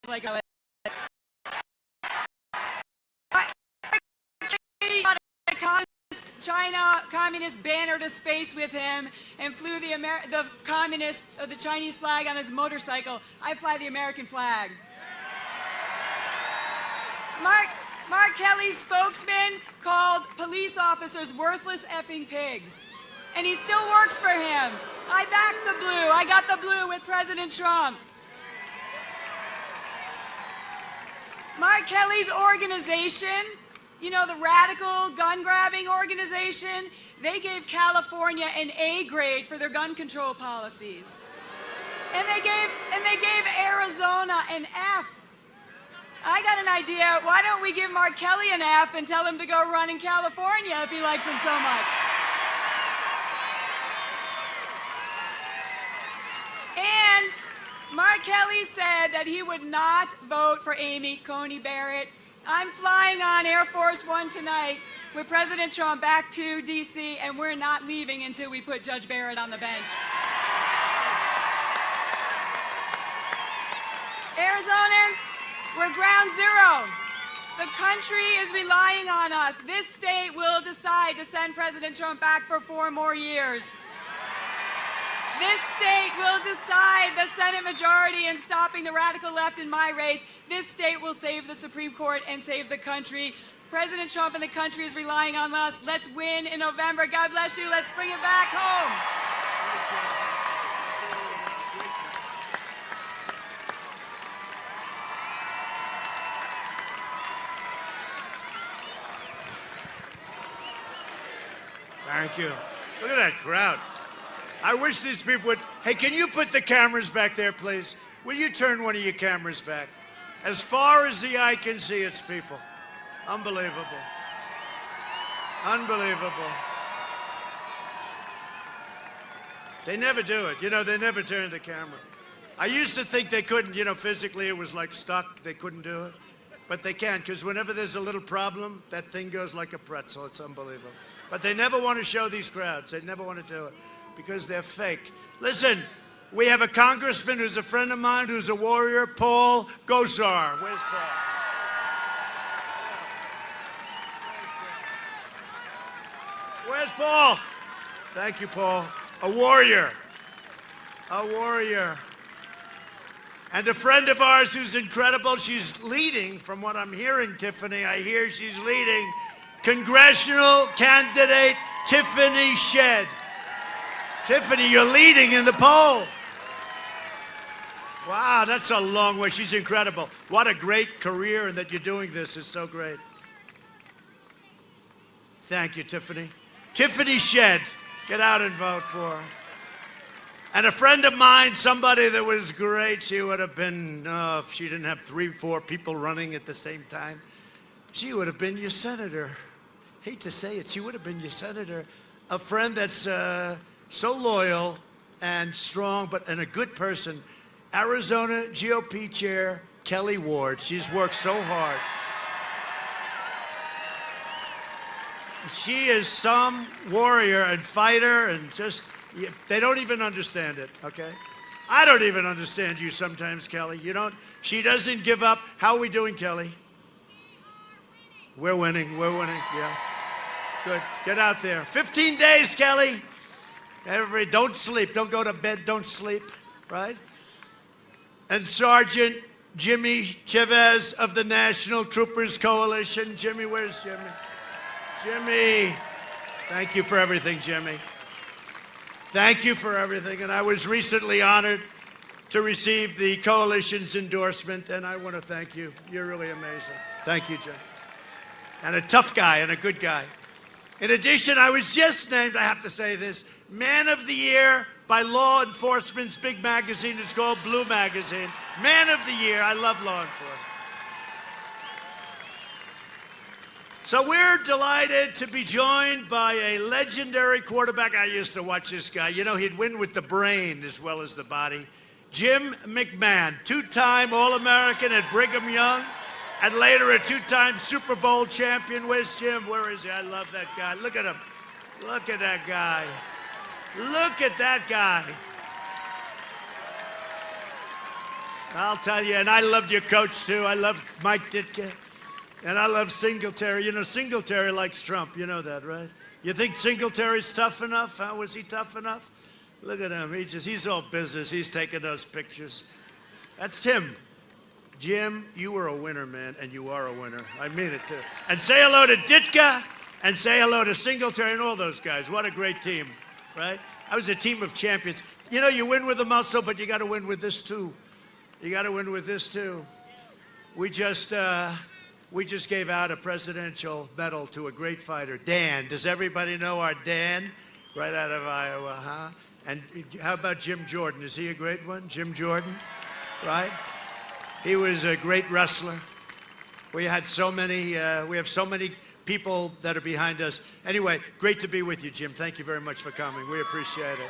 like China communist banner to space with him and flew the communist the Chinese flag on his motorcycle. I fly the American flag. Mark Kelly's spokesman called police officers worthless effing pigs. And he still works for him. I backed the blue. I got the blue with President Trump. Mark Kelly's organization, you know, the radical gun-grabbing organization, they gave California an A grade for their gun control policies. And they gave Arizona an F. I got an idea. Why don't we give Mark Kelly an F and tell him to go run in California if he likes him so much? And Mark Kelly said that he would not vote for Amy Coney Barrett. I'm flying on Air Force One tonight with President Trump back to D.C., and we're not leaving until we put Judge Barrett on the bench. Arizonans, we're ground zero. The country is relying on us. This state will decide to send President Trump back for 4 more years. This state will decide the Senate majority in stopping the radical left in my race. This state will save the Supreme Court and save the country. President Trump and the country is relying on us. Let's win in November. God bless you. Let's bring it back home. Thank you. Look at that crowd. I wish these people would. Hey, can you put the cameras back there, please? Will you turn one of your cameras back? As far as the eye can see, it's people. Unbelievable. Unbelievable. They never do it. You know, they never turn the camera. I used to think they couldn't, you know, physically it was like stuck. They couldn't do it. But they can, because whenever there's a little problem, that thing goes like a pretzel. It's unbelievable. But they never want to show these crowds. They never want to do it because they're fake. Listen, we have a congressman who's a friend of mine, who's a warrior, Paul Gosar. Where's Paul? Where's Paul? Thank you, Paul. A warrior. A warrior. And a friend of ours who's incredible. She's leading, from what I'm hearing, Tiffany, I hear she's leading, congressional candidate Tiffany Shedd. Tiffany, you're leading in the poll. Wow, that's a long way. She's incredible. What a great career, and that you're doing this is so great. Thank you, Tiffany. Tiffany Shedd. Get out and vote for her. And a friend of mine, somebody that was great, she would have been, if she didn't have 3, 4 people running at the same time, she would have been your senator. Hate to say it, she would have been your senator. A friend that's so loyal and strong, and a good person. Arizona GOP Chair Kelly Ward. She's worked so hard. She is some warrior and fighter, and just, they don't even understand it, okay? I don't even understand you sometimes, Kelly. You don't, she doesn't give up. How are we doing, Kelly? We're winning, yeah. Good, get out there. 15 days, Kelly. Everybody, don't sleep, don't go to bed, don't sleep, right? And Sergeant Jimmy Chavez of the National Troopers Coalition. Jimmy, where's Jimmy? Jimmy, thank you for everything, Jimmy. Thank you for everything. And I was recently honored to receive the coalition's endorsement, and I want to thank you. You're really amazing. Thank you, Jim. And a tough guy and a good guy. In addition, I was just named, I have to say this, Man of the Year by Law Enforcement's big magazine. It's called Blue Magazine. Man of the Year. I love law enforcement. So we're delighted to be joined by a legendary quarterback. I used to watch this guy. You know, he'd win with the brain as well as the body. Jim McMahon, 2-time All-American at Brigham Young, and later a 2-time Super Bowl champion. Where's Jim? Where is he? I love that guy. Look at him. Look at that guy. Look at that guy. I'll tell you, and I loved your coach, too. I loved Mike Ditka. And I love Singletary. You know, Singletary likes Trump. You know that, right? You think Singletary's tough enough? How was he tough enough? Look at him. He's all business. He's taking those pictures. That's him. Jim, you were a winner, man, and you are a winner. I mean it, too. And say hello to Ditka, and say hello to Singletary and all those guys. What a great team, right? I was a team of champions. You know, you win with the muscle, but you got to win with this, too. You got to win with this, too. We just gave out a presidential medal to a great fighter, Dan. Does everybody know our Dan? Right out of Iowa, huh? And how about Jim Jordan? Is he a great one? Jim Jordan, right? He was a great wrestler. We have so many people that are behind us. Anyway, great to be with you, Jim. Thank you very much for coming. We appreciate it.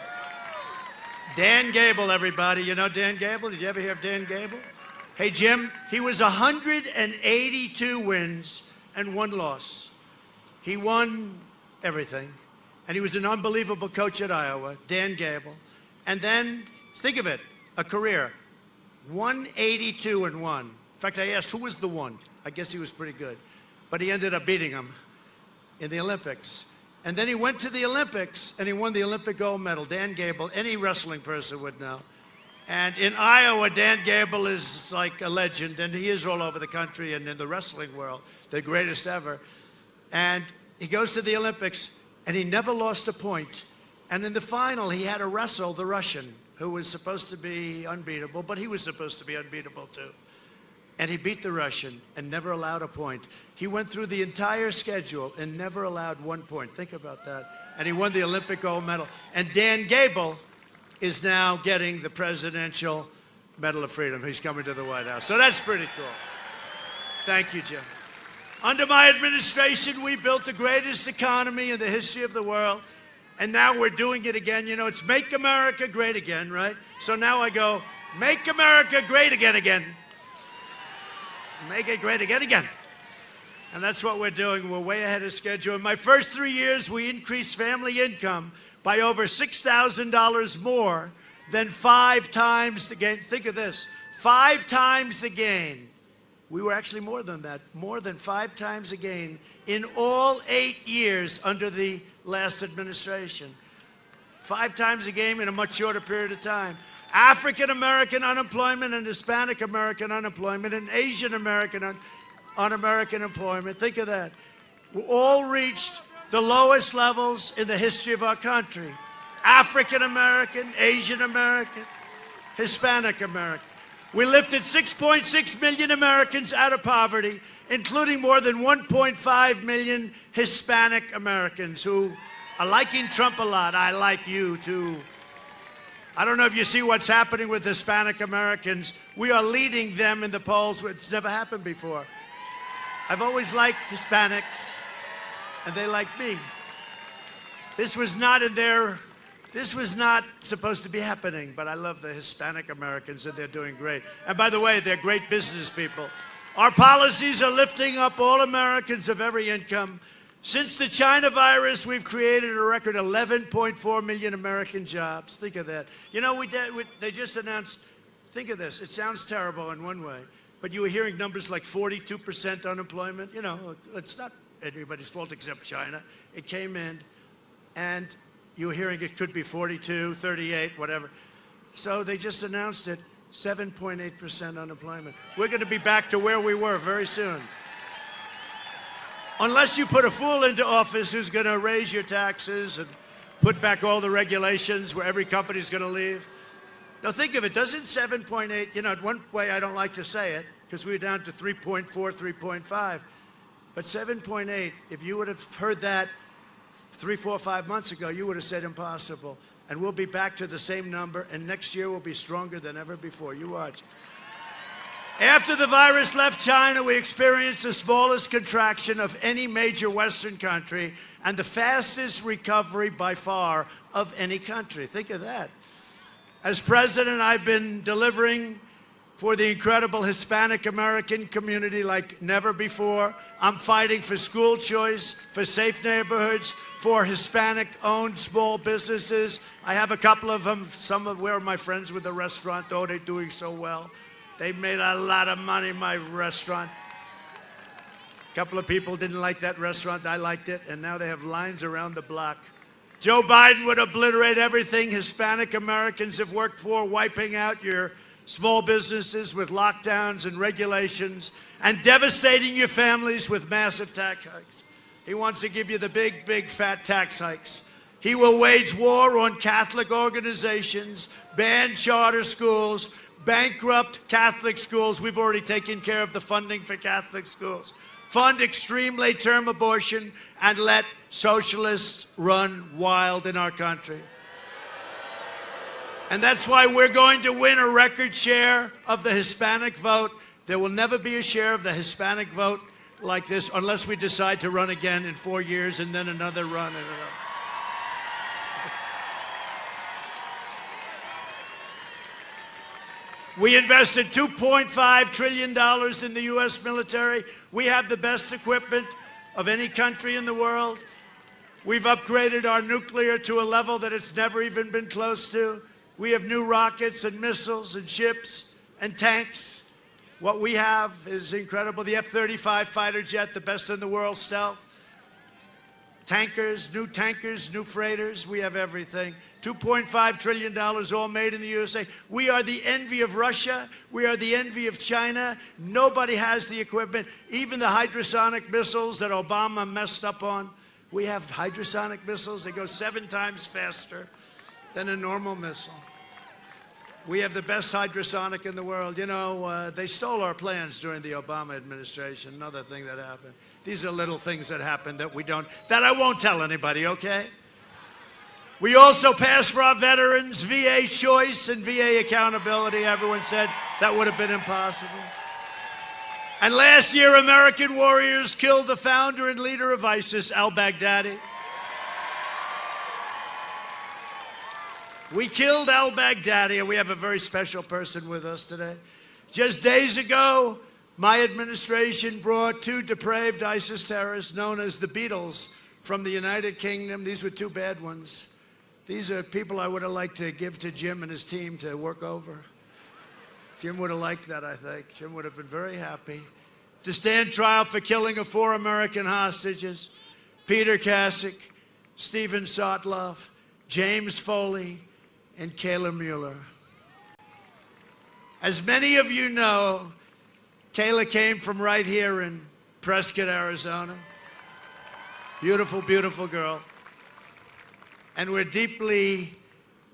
Dan Gable, everybody. You know Dan Gable? Did you ever hear of Dan Gable? Hey, Jim, he was 182 wins and 1 loss. He won everything. And he was an unbelievable coach at Iowa, Dan Gable. And then, think of it, a career. 182 and 1. In fact, I asked who was the one. I guess he was pretty good. But he ended up beating him in the Olympics. And then he went to the Olympics, and he won the Olympic gold medal. Dan Gable, any wrestling person would know. And in Iowa, Dan Gable is like a legend, and he is all over the country and in the wrestling world, the greatest ever. And he goes to the Olympics, and he never lost a point. And in the final, he had to wrestle the Russian, who was supposed to be unbeatable, but he was supposed to be unbeatable, too. And he beat the Russian and never allowed a point. He went through the entire schedule and never allowed 1 point. Think about that. And he won the Olympic gold medal. And Dan Gable is now getting the Presidential Medal of Freedom. He's coming to the White House. So that's pretty cool. Thank you, Jim. Under my administration, we built the greatest economy in the history of the world. And now we're doing it again. You know, it's Make America Great Again, right? So now I go, Make America Great Again, again. Make it great again, again. And that's what we're doing. We're way ahead of schedule. In my first 3 years, we increased family income by over $6,000 more than 5 times the gain. Think of this, 5 times the gain. We were actually more than that, more than 5 times the gain in all 8 years under the last administration. 5 times the gain in a much shorter period of time. African American unemployment and Hispanic American unemployment and Asian American un-American employment, think of that, all reached the lowest levels in the history of our country. African American, Asian American, Hispanic American. We lifted 6.6 million Americans out of poverty, including more than 1.5 million Hispanic Americans who are liking Trump a lot. I like you, too. I don't know if you see what's happening with Hispanic Americans. We are leading them in the polls. It's never happened before. I've always liked Hispanics, and they like me. This was not supposed to be happening, but I love the Hispanic Americans, and they're doing great. And by the way, they're great business people. Our policies are lifting up all Americans of every income. Since the China virus, we've created a record 11.4 million American jobs. Think of that. You know, they just announced, think of this, it sounds terrible in one way, but you were hearing numbers like 42% unemployment. You know, it's not anybody's fault except China. It came in, and you were hearing it could be 42, 38, whatever. So they just announced it, 7.8% unemployment. We're going to be back to where we were very soon. Unless you put a fool into office who's going to raise your taxes and put back all the regulations where every company's going to leave. Now think of it, doesn't 7.8, you know, one way I don't like to say it, because we were down to 3.4, 3.5, but 7.8, if you would have heard that 3, 4, 5 months ago, you would have said impossible. And we'll be back to the same number, and next year we'll be stronger than ever before. You watch. After the virus left China, we experienced the smallest contraction of any major Western country and the fastest recovery by far of any country. Think of that. As president, I've been delivering for the incredible Hispanic American community like never before. I'm fighting for school choice, for safe neighborhoods, for Hispanic-owned small businesses. I have a couple of them. Some of where my friends with the restaurant, oh, they're doing so well. They made a lot of money, my restaurant. A couple of people didn't like that restaurant. I liked it, and now they have lines around the block. Joe Biden would obliterate everything Hispanic Americans have worked for, wiping out your small businesses with lockdowns and regulations, and devastating your families with massive tax hikes. He wants to give you the big, big, fat tax hikes. He will wage war on Catholic organizations, ban charter schools, bankrupt Catholic schools. We've already taken care of the funding for Catholic schools. Fund extreme late-term abortion and let socialists run wild in our country. And that's why we're going to win a record share of the Hispanic vote. There will never be a share of the Hispanic vote like this unless we decide to run again in 4 years and then another run and another. We invested $2.5 trillion in the U.S. military. We have the best equipment of any country in the world. We've upgraded our nuclear to a level that it's never even been close to. We have new rockets and missiles and ships and tanks. What we have is incredible. The F-35 fighter jet, the best in the world, stealth. Tankers, new freighters. We have everything. $2.5 trillion all made in the USA. We are the envy of Russia. We are the envy of China. Nobody has the equipment. Even the hypersonic missiles that Obama messed up on. We have hypersonic missiles. They go 7 times faster than a normal missile. We have the best hypersonic in the world. You know, they stole our plans during the Obama administration. Another thing that happened. These are little things that happen that I won't tell anybody, okay? We also passed for our veterans VA choice and VA accountability. Everyone said that would have been impossible. And last year, American warriors killed the founder and leader of ISIS, al-Baghdadi. We killed al-Baghdadi, and we have a very special person with us today. Just days ago, My administration brought 2 depraved ISIS terrorists known as the Beatles from the United Kingdom. These were 2 bad ones. These are people I would have liked to give to Jim and his team to work over. Jim would have liked that, I think. Jim would have been very happy. To stand trial for killing of 4 American hostages, Peter Kasich, Stephen Sotloff, James Foley, and Kayla Mueller. As many of you know, Kayla came from right here in Prescott, Arizona. Beautiful, beautiful girl. And we're deeply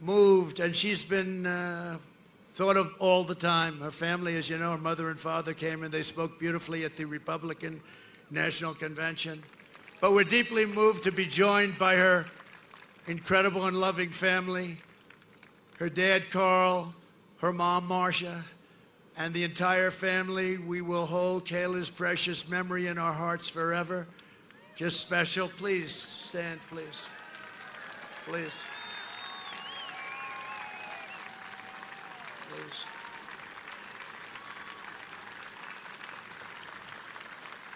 moved, and she's been thought of all the time. Her family, as you know, her mother and father came and they spoke beautifully at the Republican National Convention. But we're deeply moved to be joined by her incredible and loving family, her dad, Carl, her mom, Marcia, and the entire family. We will hold Kayla's precious memory in our hearts forever. Just special. Please stand, please. Please. Please.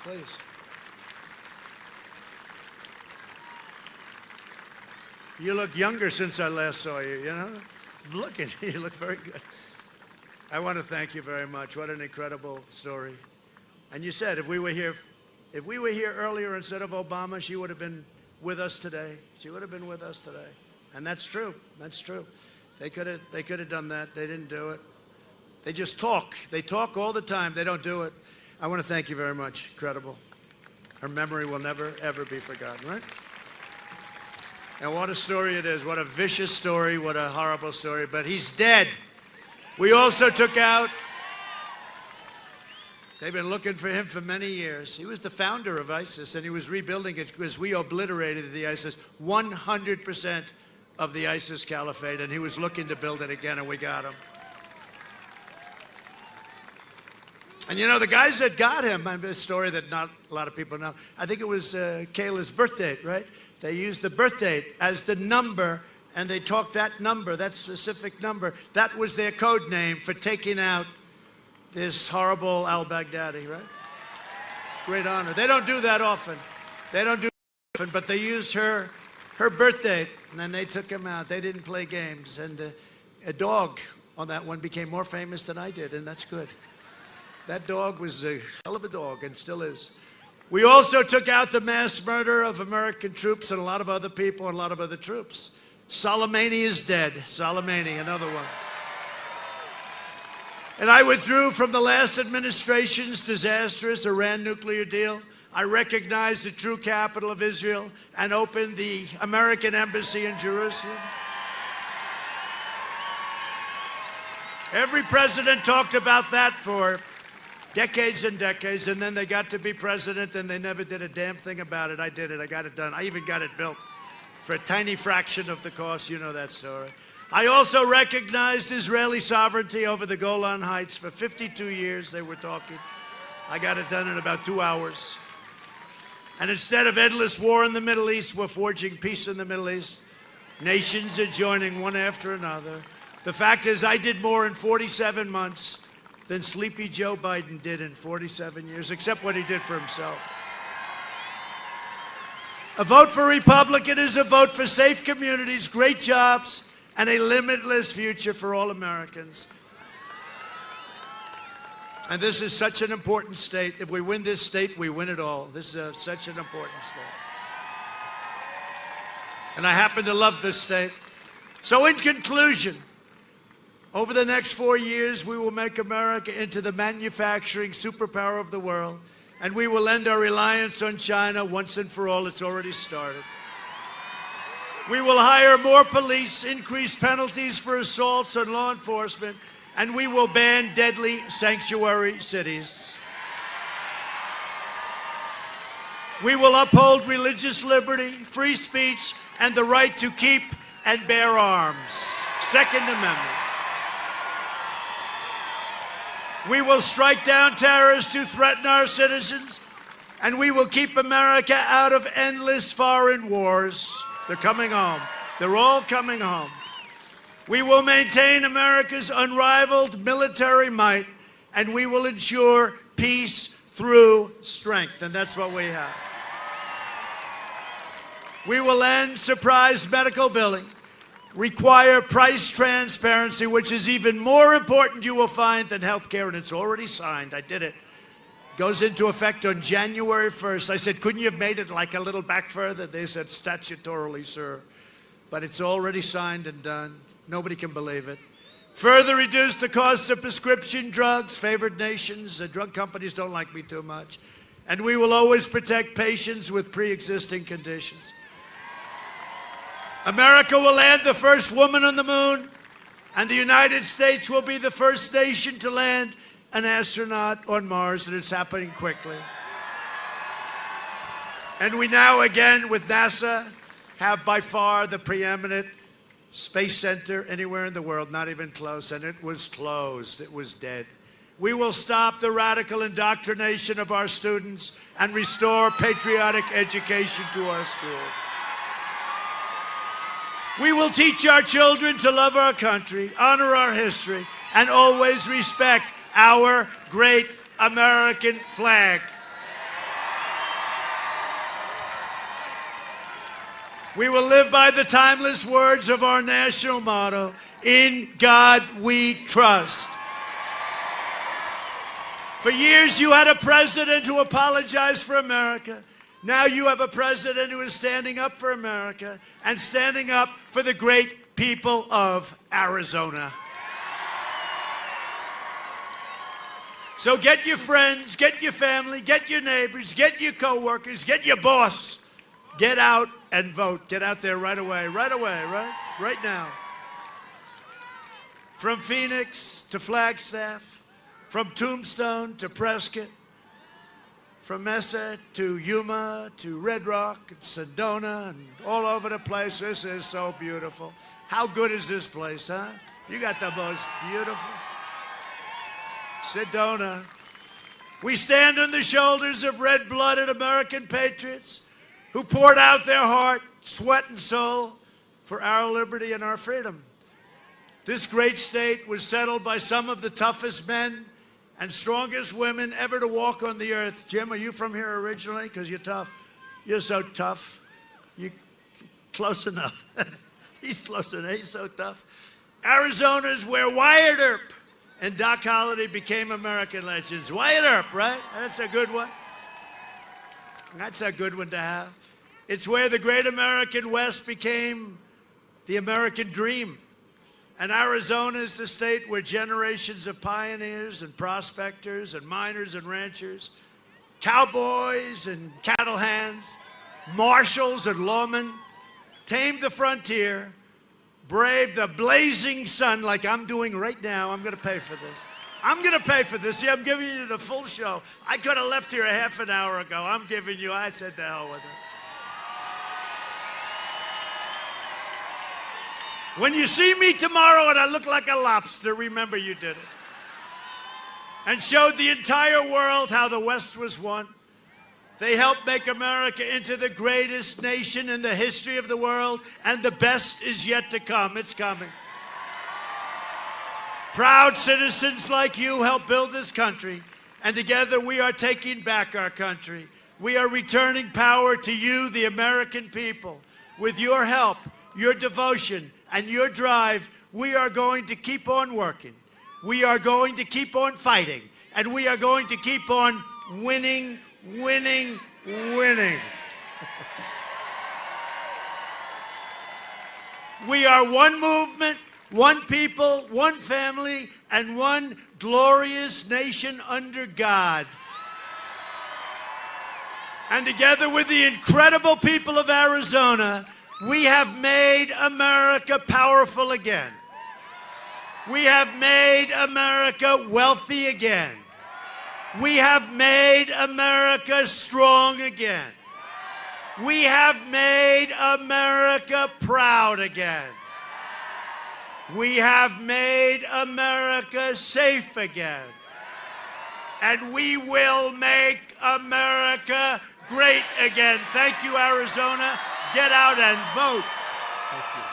Please. You look younger since I last saw you, you know? I'm looking. You look very good. I want to thank you very much. What an incredible story. And you said if we were here earlier instead of Obama, she would have been with us today. She would have been with us today. And that's true. That's true. They could have done that. They didn't do it. They just talk. They talk all the time. They don't do it. I want to thank you very much. Incredible. Her memory will never, ever be forgotten, right? And what a story it is. What a vicious story. What a horrible story. But he's dead. We also took out, they've been looking for him for many years. He was the founder of ISIS, and he was rebuilding it because we obliterated the ISIS, 100% of the ISIS caliphate, and he was looking to build it again, and we got him. And you know, the guys that got him, a story that not a lot of people know, I think it was Kayla's birth date, right? They used the birth date as the number, and they talked that number, that specific number. That was their code name for taking out this horrible al-Baghdadi, right? Great honor. They don't do that often. They don't do that often, but they used her birth date, and then they took him out. They didn't play games. And a dog on that one became more famous than I did, and that's good. That dog was a hell of a dog, and still is. We also took out the mass murder of American troops and a lot of other people and a lot of other troops. Soleimani is dead. Soleimani, another one. And I withdrew from the last administration's disastrous Iran nuclear deal. I recognized the true capital of Israel and opened the American embassy in Jerusalem. Every president talked about that for decades and decades, and then they got to be president and they never did a damn thing about it. I did it. I got it done. I even got it built for a tiny fraction of the cost. You know that story. I also recognized Israeli sovereignty over the Golan Heights. For 52 years they were talking. I got it done in about 2 hours. And instead of endless war in the Middle East, we're forging peace in the Middle East. Nations are joining one after another. The fact is, I did more in 47 months than Sleepy Joe Biden did in 47 years, except what he did for himself. A vote for Republican is a vote for safe communities, great jobs, and a limitless future for all Americans. And this is such an important state. If we win this state, we win it all. This is such an important state. And I happen to love this state. So in conclusion, over the next 4 years, we will make America into the manufacturing superpower of the world, and we will end our reliance on China once and for all. It's already started. We will hire more police, increase penalties for assaults on law enforcement, and we will ban deadly sanctuary cities. We will uphold religious liberty, free speech, and the right to keep and bear arms. Second Amendment. We will strike down terrorists who threaten our citizens, and we will keep America out of endless foreign wars. They're coming home. They're all coming home. We will maintain America's unrivaled military might, and we will ensure peace through strength, and that's what we have. We will end surprise medical billing, require price transparency, which is even more important, you will find, than health care, and it's already signed. I did it. Goes into effect on January 1st. I said, couldn't you have made it like a little back further? They said, statutorily, sir. But it's already signed and done. Nobody can believe it. Further reduce the cost of prescription drugs. Favored nations. The drug companies don't like me too much. And we will always protect patients with pre-existing conditions. America will land the first woman on the moon, and the United States will be the first nation to land an astronaut on Mars, and it's happening quickly. And we now, again, with NASA, have by far the preeminent space center anywhere in the world, not even close, and it was closed. It was dead. We will stop the radical indoctrination of our students and restore patriotic education to our schools. We will teach our children to love our country, honor our history, and always respect our great American flag. We will live by the timeless words of our national motto, "In God we trust." For years you had a president who apologized for America. Now you have a president who is standing up for America and standing up for the great people of Arizona. So get your friends, get your family, get your neighbors, get your coworkers, get your boss. Get out and vote. Get out there right away, right now. From Phoenix to Flagstaff, from Tombstone to Prescott, from Mesa to Yuma to Red Rock and Sedona and all over the place. This is so beautiful. How good is this place, huh? You got the most beautiful Sedona. We stand on the shoulders of red-blooded American patriots who poured out their heart, sweat, and soul for our liberty and our freedom. This great state was settled by some of the toughest men and strongest women ever to walk on the earth. Jim, are you from here originally? Because you're tough. You're so tough. You close enough. He's close enough. He's so tough. Arizona is where Wyatt Earp and Doc Holliday became American legends. Wyatt Earp, right? That's a good one. That's a good one to have. It's where the great American West became the American dream. And Arizona is the state where generations of pioneers and prospectors and miners and ranchers, cowboys and cattle hands, marshals and lawmen, tamed the frontier, braved the blazing sun like I'm doing right now. I'm going to pay for this. I'm going to pay for this. See, I'm giving you the full show. I could have left here a half an hour ago. I'm giving you, I said to hell with it. When you see me tomorrow and I look like a lobster, remember you did it. And showed the entire world how the West was won. They helped make America into the greatest nation in the history of the world, and the best is yet to come. It's coming. Proud citizens like you helped build this country, and together we are taking back our country. We are returning power to you, the American people. With your help, your devotion, and your drive, we are going to keep on working. We are going to keep on fighting. And we are going to keep on winning, winning, winning. We are one movement, one people, one family, and one glorious nation under God. And together with the incredible people of Arizona, we have made America powerful again. We have made America wealthy again. We have made America strong again. We have made America proud again. We have made America safe again. And we will make America great again. Thank you, Arizona. Get out and vote. Thank you.